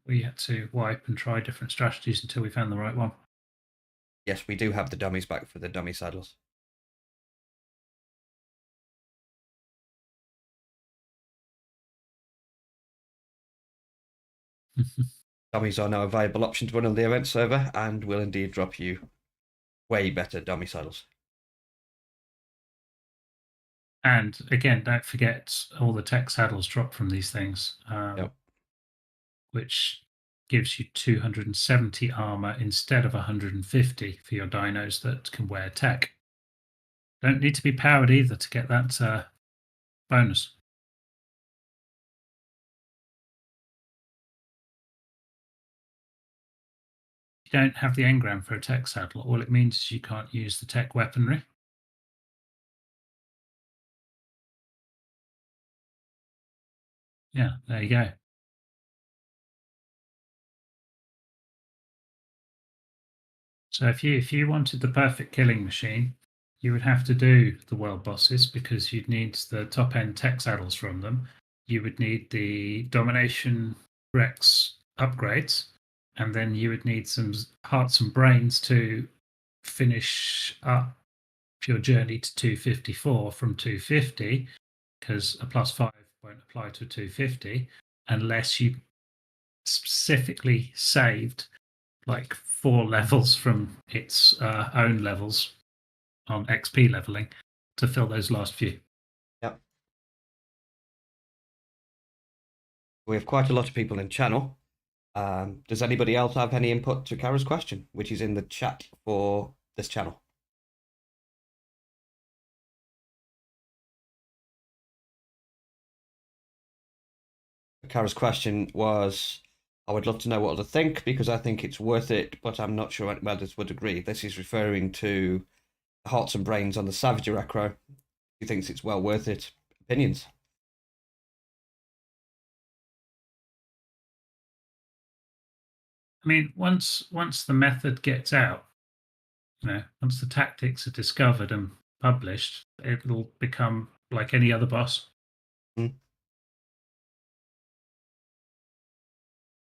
we had to wipe and try different strategies until we found the right one. Yes, we do have the dummies back for the dummy saddles. Dummies are now a viable option to run on the event server and will indeed drop you way better dummy saddles. And again, don't forget all the tech saddles drop from these things, Yep. which gives you 270 armor instead of 150 for your dinos that can wear tech. Don't need to be powered either to get that bonus. If you don't have the engram for a tech saddle, all it means is you can't use the tech weaponry. Yeah, there you go. So if you wanted the perfect killing machine, you would have to do the world bosses because you'd need the top end tech saddles from them. You would need the domination Rex upgrades, and then you would need some hearts and brains to finish up your journey to 254 from 250, because a +5 won't apply to 250 unless you specifically saved like 4 levels from its own levels on XP leveling to fill those last few. Yep. We have quite a lot of people in channel. Does anybody else have any input to Kara's question, which is in the chat for this channel? Kara's question was, I would love to know what others think because I think it's worth it, but I'm not sure others would agree. This is referring to hearts and brains on the Savager Acro. He thinks it's well worth it. Opinions? I mean, once the method gets out, once the tactics are discovered and published, it'll become like any other boss. Mm.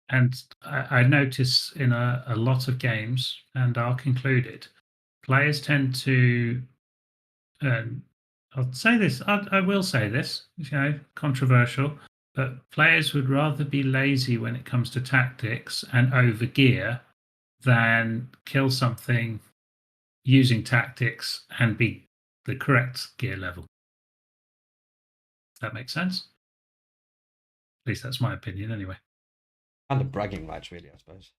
And I notice in a lot of games, and Ark included, players tend to. I'll say this. I will say this. Controversial, but players would rather be lazy when it comes to tactics and overgear than kill something using tactics and be the correct gear level. That makes sense? At least that's my opinion anyway. Kind of bragging rights, really, I suppose.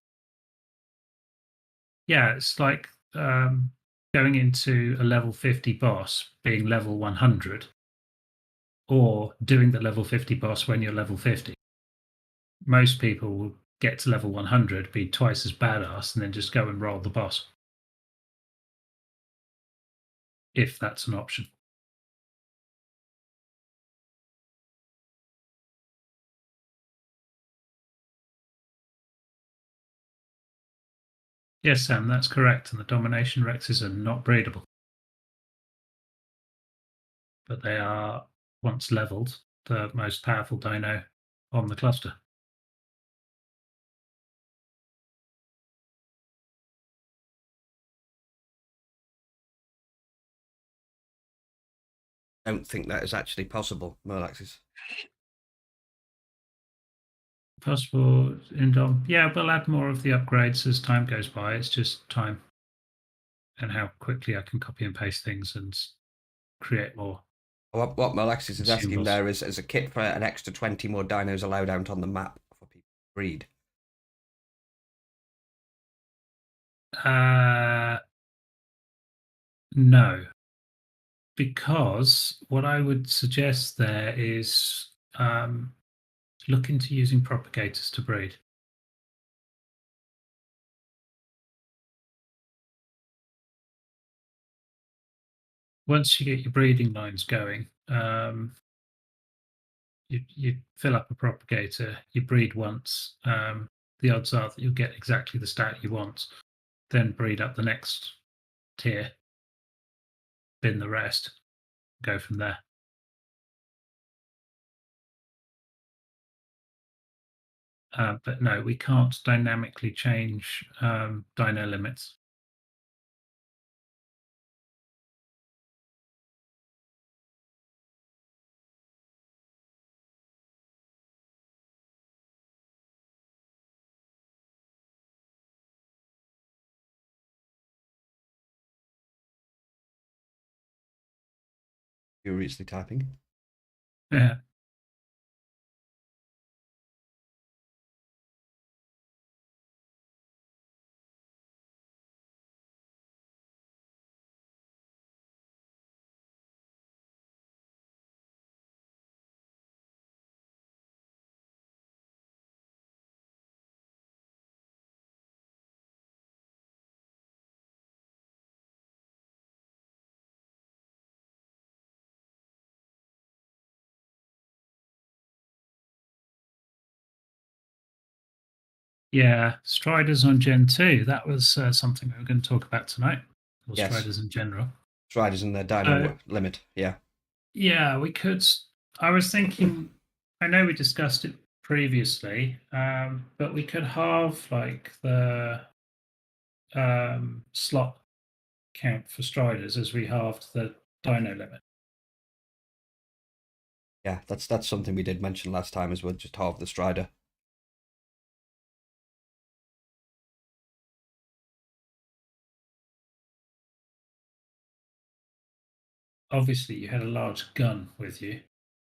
Yeah, it's like going into a level 50 boss being level 100 or doing the level 50 boss when you're level 50. Most people will get to level 100, be twice as badass, and then just go and roll the boss. If that's an option. Yes, Sam, that's correct. And the Domination Rexes are not breedable. But they are, once leveled, the most powerful dino on the cluster. I don't think that is actually possible, Merlaxes. Possible Indom. Yeah, we'll add more of the upgrades as time goes by. It's just time and how quickly I can copy and paste things and create more. What Merlaxes is asking Consumables. there is a kit for an extra 20 more dinos allowed out on the map for people to breed. No. Because what I would suggest there is look into using propagators to breed. Once you get your breeding lines going, you fill up a propagator, you breed once. The odds are that you'll get exactly the stat you want. Then breed up the next tier, bin the rest, go from there. But no, we can't dynamically change dino limits. Furiously typing. Yeah. Yeah, Striders on Gen 2. That was something we were going to talk about tonight. Or Yes. Striders in general. Striders and their dino limit. Yeah. Yeah, we could. I was thinking, I know we discussed it previously, but we could halve like the slot count for Striders as we halved the dino limit. Yeah, that's something we did mention last time as well, just halve the Strider. Obviously, you had a large gun with you.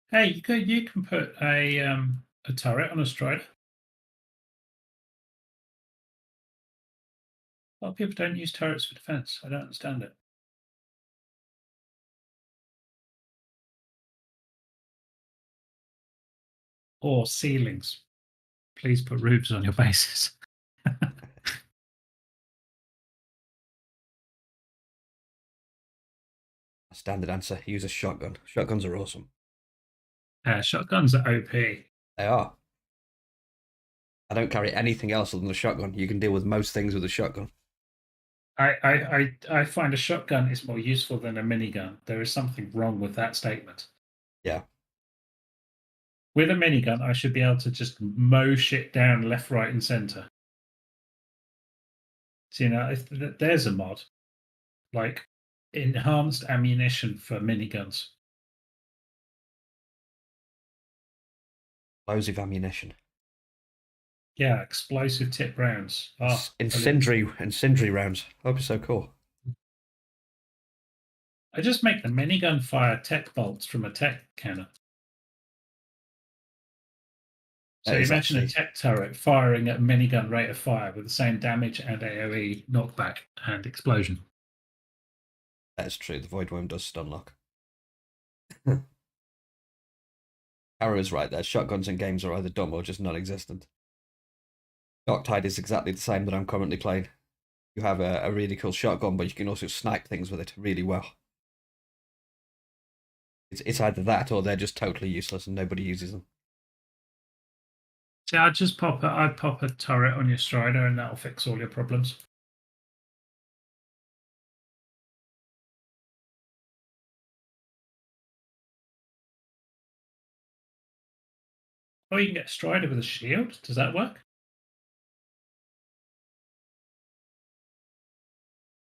Hey, you can put a turret on a Strider. A lot of people don't use turrets for defense. I don't understand it. Or ceilings. Please put roofs on your bases. Standard answer, use a shotgun. Shotguns are awesome. Shotguns are OP. They are. I don't carry anything else other than a shotgun. You can deal with most things with a shotgun. I find a shotgun is more useful than a minigun. There is something wrong with that statement. Yeah. With a minigun, I should be able to just mow shit down left, right, and center. So, if there's a mod, like enhanced ammunition for miniguns. Explosive ammunition. Yeah, explosive tip rounds. Incendiary rounds. That'd be so cool. I just make the minigun fire tech bolts from a tech cannon. So imagine a tech turret firing at a minigun rate of fire with the same damage and AoE, knockback, and explosion. That is true. The Void Worm does stun lock. Arrow is right there. Shotguns in games are either dumb or just non-existent. Darktide is exactly the same that I'm currently playing. You have a really cool shotgun, but you can also snipe things with it really well. It's either that or they're just totally useless and nobody uses them. So I'd pop a turret on your Strider and that'll fix all your problems. Oh, you can get a Strider with a shield. Does that work?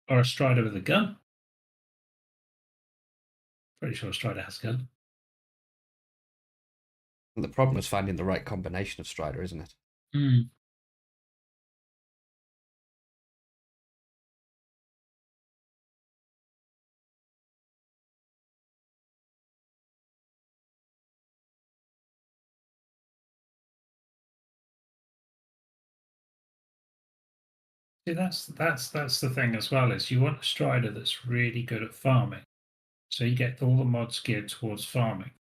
Or a Strider with a gun? Pretty sure a Strider has a gun. And the problem is finding the right combination of Strider, isn't it? Hmm. See, that's the thing as well, is you want a Strider that's really good at farming. So you get all the mods geared towards farming.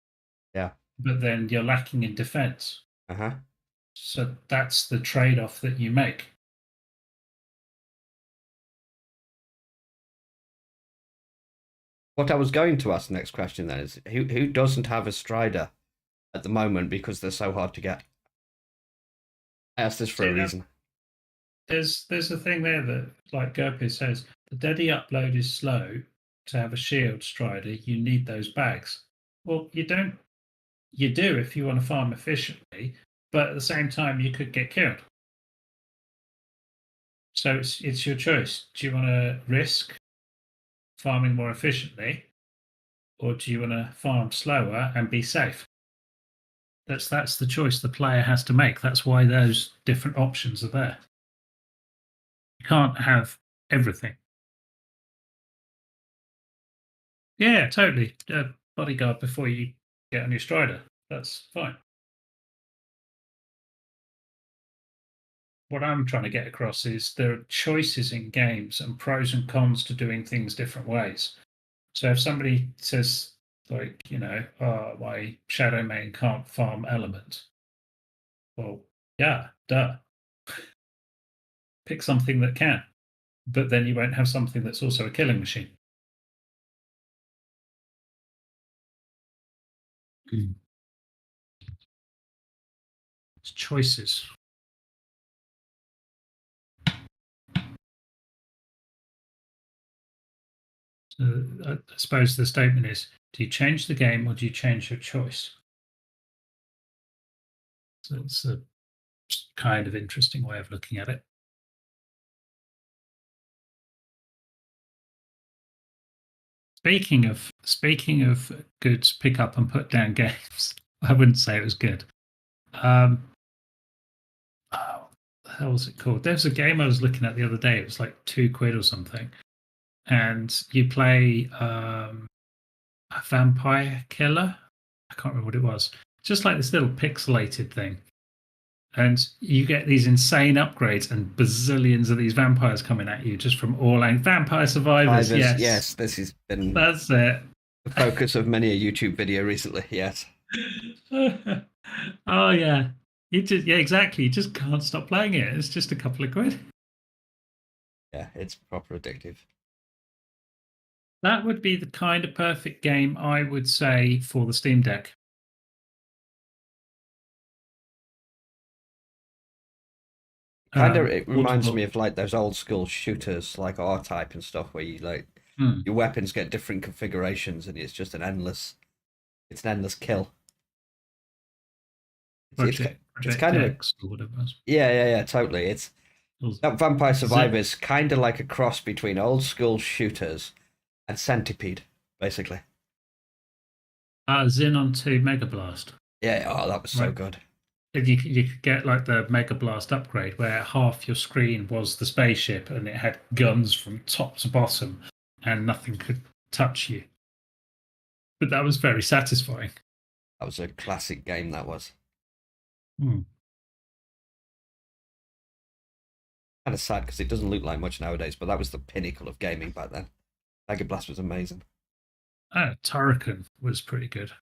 Yeah. But then you're lacking in defense. Uh-huh. So that's the trade-off that you make. What I was going to ask the next question then is who doesn't have a Strider at the moment because they're so hard to get. I asked this for a reason. There's a thing there that, like Gurpy says, the Daddy upload is slow. To have a shield strider, you need those bags. Well, you don't. You do if you want to farm efficiently, but at the same time, you could get killed. So it's your choice. Do you want to risk farming more efficiently, or do you want to farm slower and be safe? That's the choice the player has to make. That's why those different options are there. You can't have everything. Yeah, totally. Bodyguard before you get on your strider. That's fine. What I'm trying to get across is there are choices in games and pros and cons to doing things different ways. So if somebody says, like, oh, my shadow main can't farm element. Well, yeah, duh. Pick something that can, but then you won't have something that's also a killing machine. It's choices. So I suppose the statement is, do you change the game or do you change your choice? So it's a kind of interesting way of looking at it. Speaking of good pick up and put down games, I wouldn't say it was good. Oh, the hell was it called? There was a game I was looking at the other day. It was like £2 or something, and you play a vampire killer. I can't remember what it was. Just like this little pixelated thing, and you get these insane upgrades and bazillions of these vampires coming at you just from all angles. Vampire survivors, Yes, this has been that's it. The focus of many a YouTube video recently. Yes. Oh yeah, exactly. You just can't stop playing it. It's just a couple of quid. Yeah, it's proper addictive. That would be the kind of perfect game, I would say, for the Steam Deck. It reminds me of like those old school shooters, like R-Type and stuff, where you your weapons get different configurations, and it's just an endless kill. Project it's kind X or whatever it was. Yeah, totally. That Vampire Survivors kind of like a cross between old school shooters and Centipede, basically. Xenon 2 Mega Blast. Yeah, oh, that was so good. You could get like the Mega Blast upgrade where half your screen was the spaceship and it had guns from top to bottom and nothing could touch you. But that was very satisfying. That was a classic game, that was. Kind of sad because it doesn't look like much nowadays, but that was the pinnacle of gaming back then. Mega Blast was amazing. Turrican was pretty good.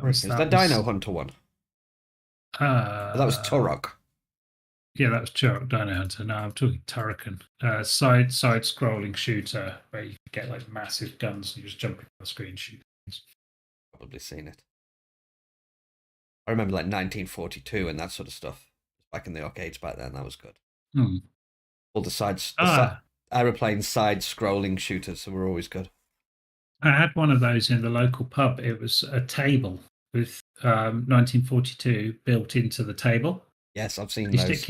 Is that Dino Hunter one? That was Turok. Yeah, that was Turok, Dino Hunter. No, I'm talking Turrican. Side-scrolling shooter where you get like massive guns and you just jump on the screen and shoot things. Probably seen it. I remember like 1942 and that sort of stuff. Back in the arcades back then, that was good. All the aeroplane side-scrolling shooters were always good. I had one of those in the local pub. It was a table with 1942 built into the table. Yes, I've seen you those.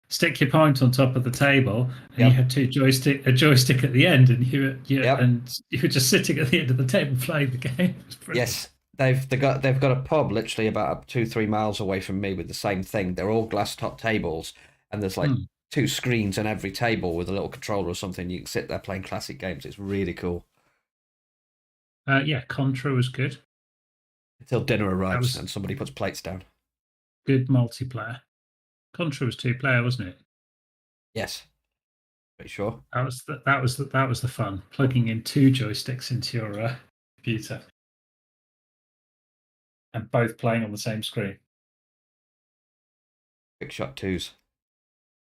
Stick your point on top of the table, and you had a joystick at the end, and you were just sitting at the end of the table playing the game. Yes, they've got a pub literally about 2-3 miles away from me with the same thing. They're all glass top tables, and there's like 2 screens on every table with a little controller or something. You can sit there playing classic games. It's really cool. Contra was good. Until dinner arrives and somebody puts plates down. Good multiplayer. Contra was 2-player, wasn't it? Yes. Pretty sure. That was the fun. Plugging in 2 joysticks into your computer. And both playing on the same screen. Quick Shot 2s.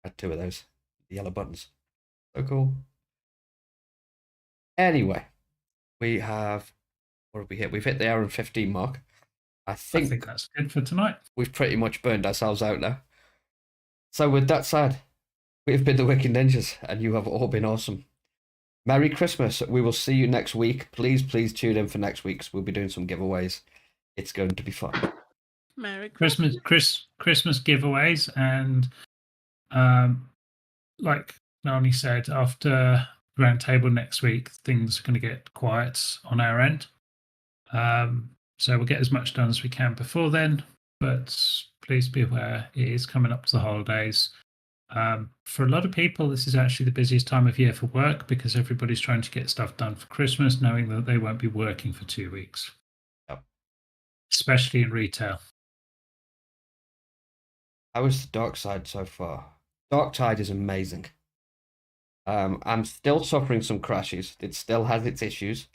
I had 2 of those. The yellow buttons. So cool. Anyway. What have we hit? We've hit the hour and 15 mark. I I think think that's good for tonight. we've pretty much burned ourselves out now. So with that said, we've been the Wicked Ninjas, and you have all been awesome. Merry Christmas. We will see you next week. Please tune in for next week, 'cause we'll be doing some giveaways. It's going to be fun. Merry Christmas. Christmas giveaways, and like Nani said, after Roundtable next week, things are going to get quiet on our end. So we'll get as much done as we can before then, but please be aware it is coming up to the holidays. For a lot of people, this is actually the busiest time of year for work because everybody's trying to get stuff done for Christmas, knowing that they won't be working for 2 weeks. Yep. Especially in retail. How is the dark side so far? Dark Tide is amazing. I'm still suffering some crashes. It still has its issues.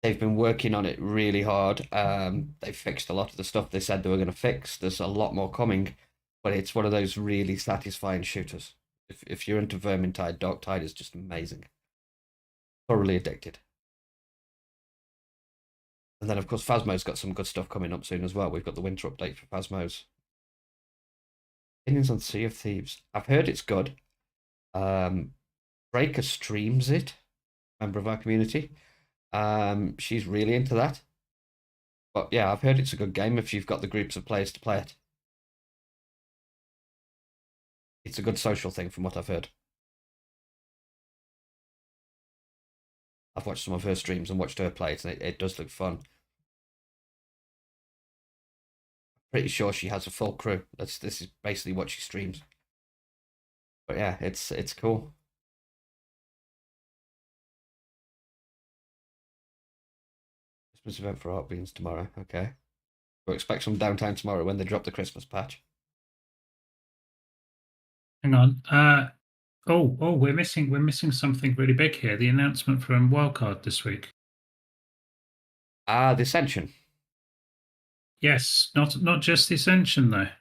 They've been working on it really hard. They fixed a lot of the stuff they said they were going to fix. There's a lot more coming, but it's one of those really satisfying shooters. If you're into Vermintide, Dark Tide is just amazing. Thoroughly addicted. And then, of course, Phasmo's got some good stuff coming up soon as well. We've got the winter update for Phasmo's. Opinions on Sea of Thieves. I've heard it's good. Breaker streams it, member of our community. She's really into that. But yeah, I've heard it's a good game if you've got the groups of players to play it. It's a good social thing from what I've heard. I've watched some of her streams and watched her play it, and it does look fun. Pretty sure she has a full crew. This is basically what she streams. But yeah, it's cool. Christmas event for Art Beans tomorrow. Okay. We'll expect some downtime tomorrow when they drop the Christmas patch. Hang on. We're missing something really big here. The announcement from Wildcard this week. The Ascension. Yes, not just the Ascension though. I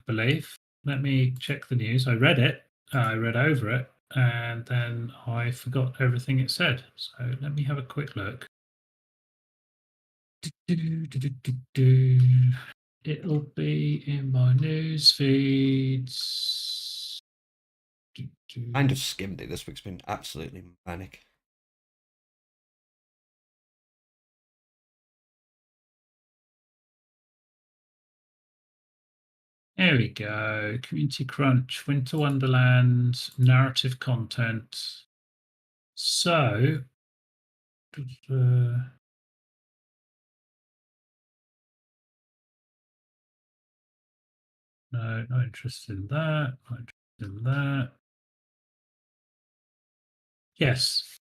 believe. Let me check the news. I read it. I read over it, and then I forgot everything it said. So let me have a quick look. It'll be in my news feeds. Kind of skimmed it. This week's been absolutely manic. There we go. Community Crunch, Winter Wonderland, narrative content. So, no, not interested in that. Not interested in that. Yes,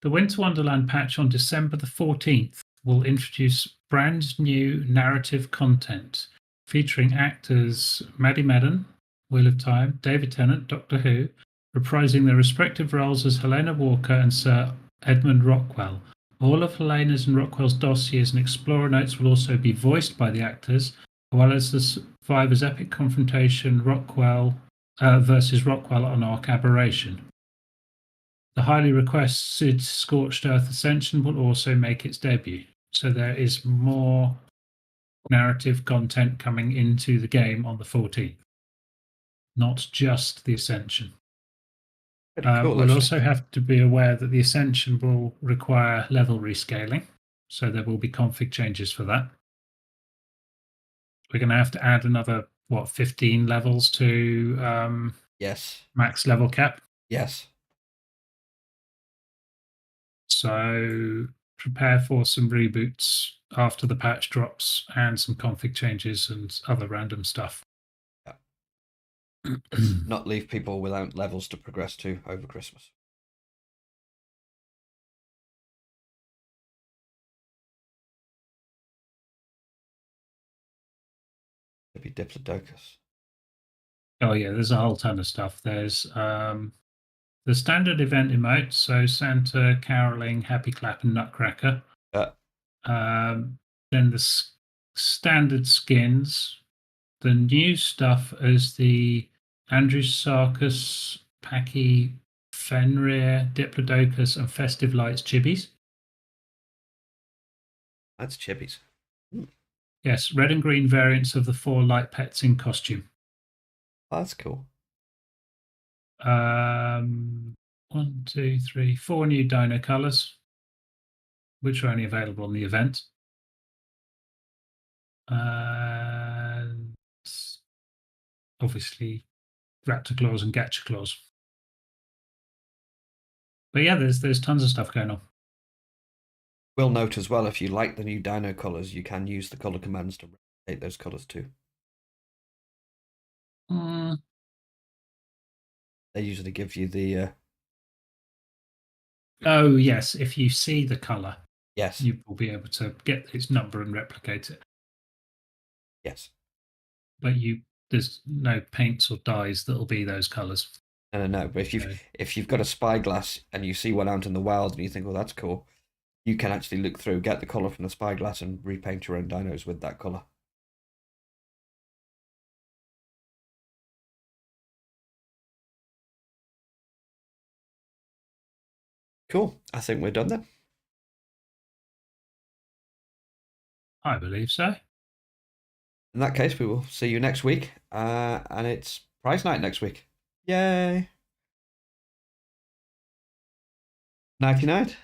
the Winter Wonderland patch on December the 14th will introduce brand new narrative content featuring actors Maddie Madden, Wheel of Time, David Tennant, Doctor Who, reprising their respective roles as Helena Walker and Sir Edmund Rockwell. All of Helena's and Rockwell's dossiers and explorer notes will also be voiced by the actors, as well as the survivors' epic confrontation Rockwell versus Rockwell on Ark Aberration. The highly requested Scorched Earth Ascension will also make its debut. So there is more narrative content coming into the game on the 14th, not just the Ascension. Cool, we'll also have to be aware that the Ascension will require level rescaling, so there will be config changes for that. We're going to have to add another, 15 levels to yes, max level cap. Yes. So prepare for some reboots after the patch drops and some config changes and other random stuff. Yeah. Let's not leave people without levels to progress to over Christmas. Maybe Diplodocus. Oh yeah, there's a whole ton of stuff. There's the standard event emotes, so Santa, caroling, happy clap, and Nutcracker. Then the standard skins. The new stuff is the Andrewsarchus, Paki, Fenrir, Diplodocus, and Festive Lights chibis. That's chibis. Yes, red and green variants of the 4 light pets in costume. Oh, that's cool. 1, 2, 3, 4 new dino colors, which are only available on the event. And obviously Raptor Claws and Gacha Claws. But yeah, there's tons of stuff going on. We'll note as well, if you like the new dino colours, you can use the colour commands to replicate those colours too. They usually give you the... Oh, yes. If you see the color, Yes. you will be able to get its number and replicate it. Yes. But there's no paints or dyes that'll be those colors. No. But if you've got a spyglass and you see one out in the wild and you think, well, that's cool, you can actually look through, get the colour from the spyglass, and repaint your own dinos with that colour. Cool. I think we're done then. I believe so. In that case, we will see you next week. And it's prize night next week. Yay. Nighty night.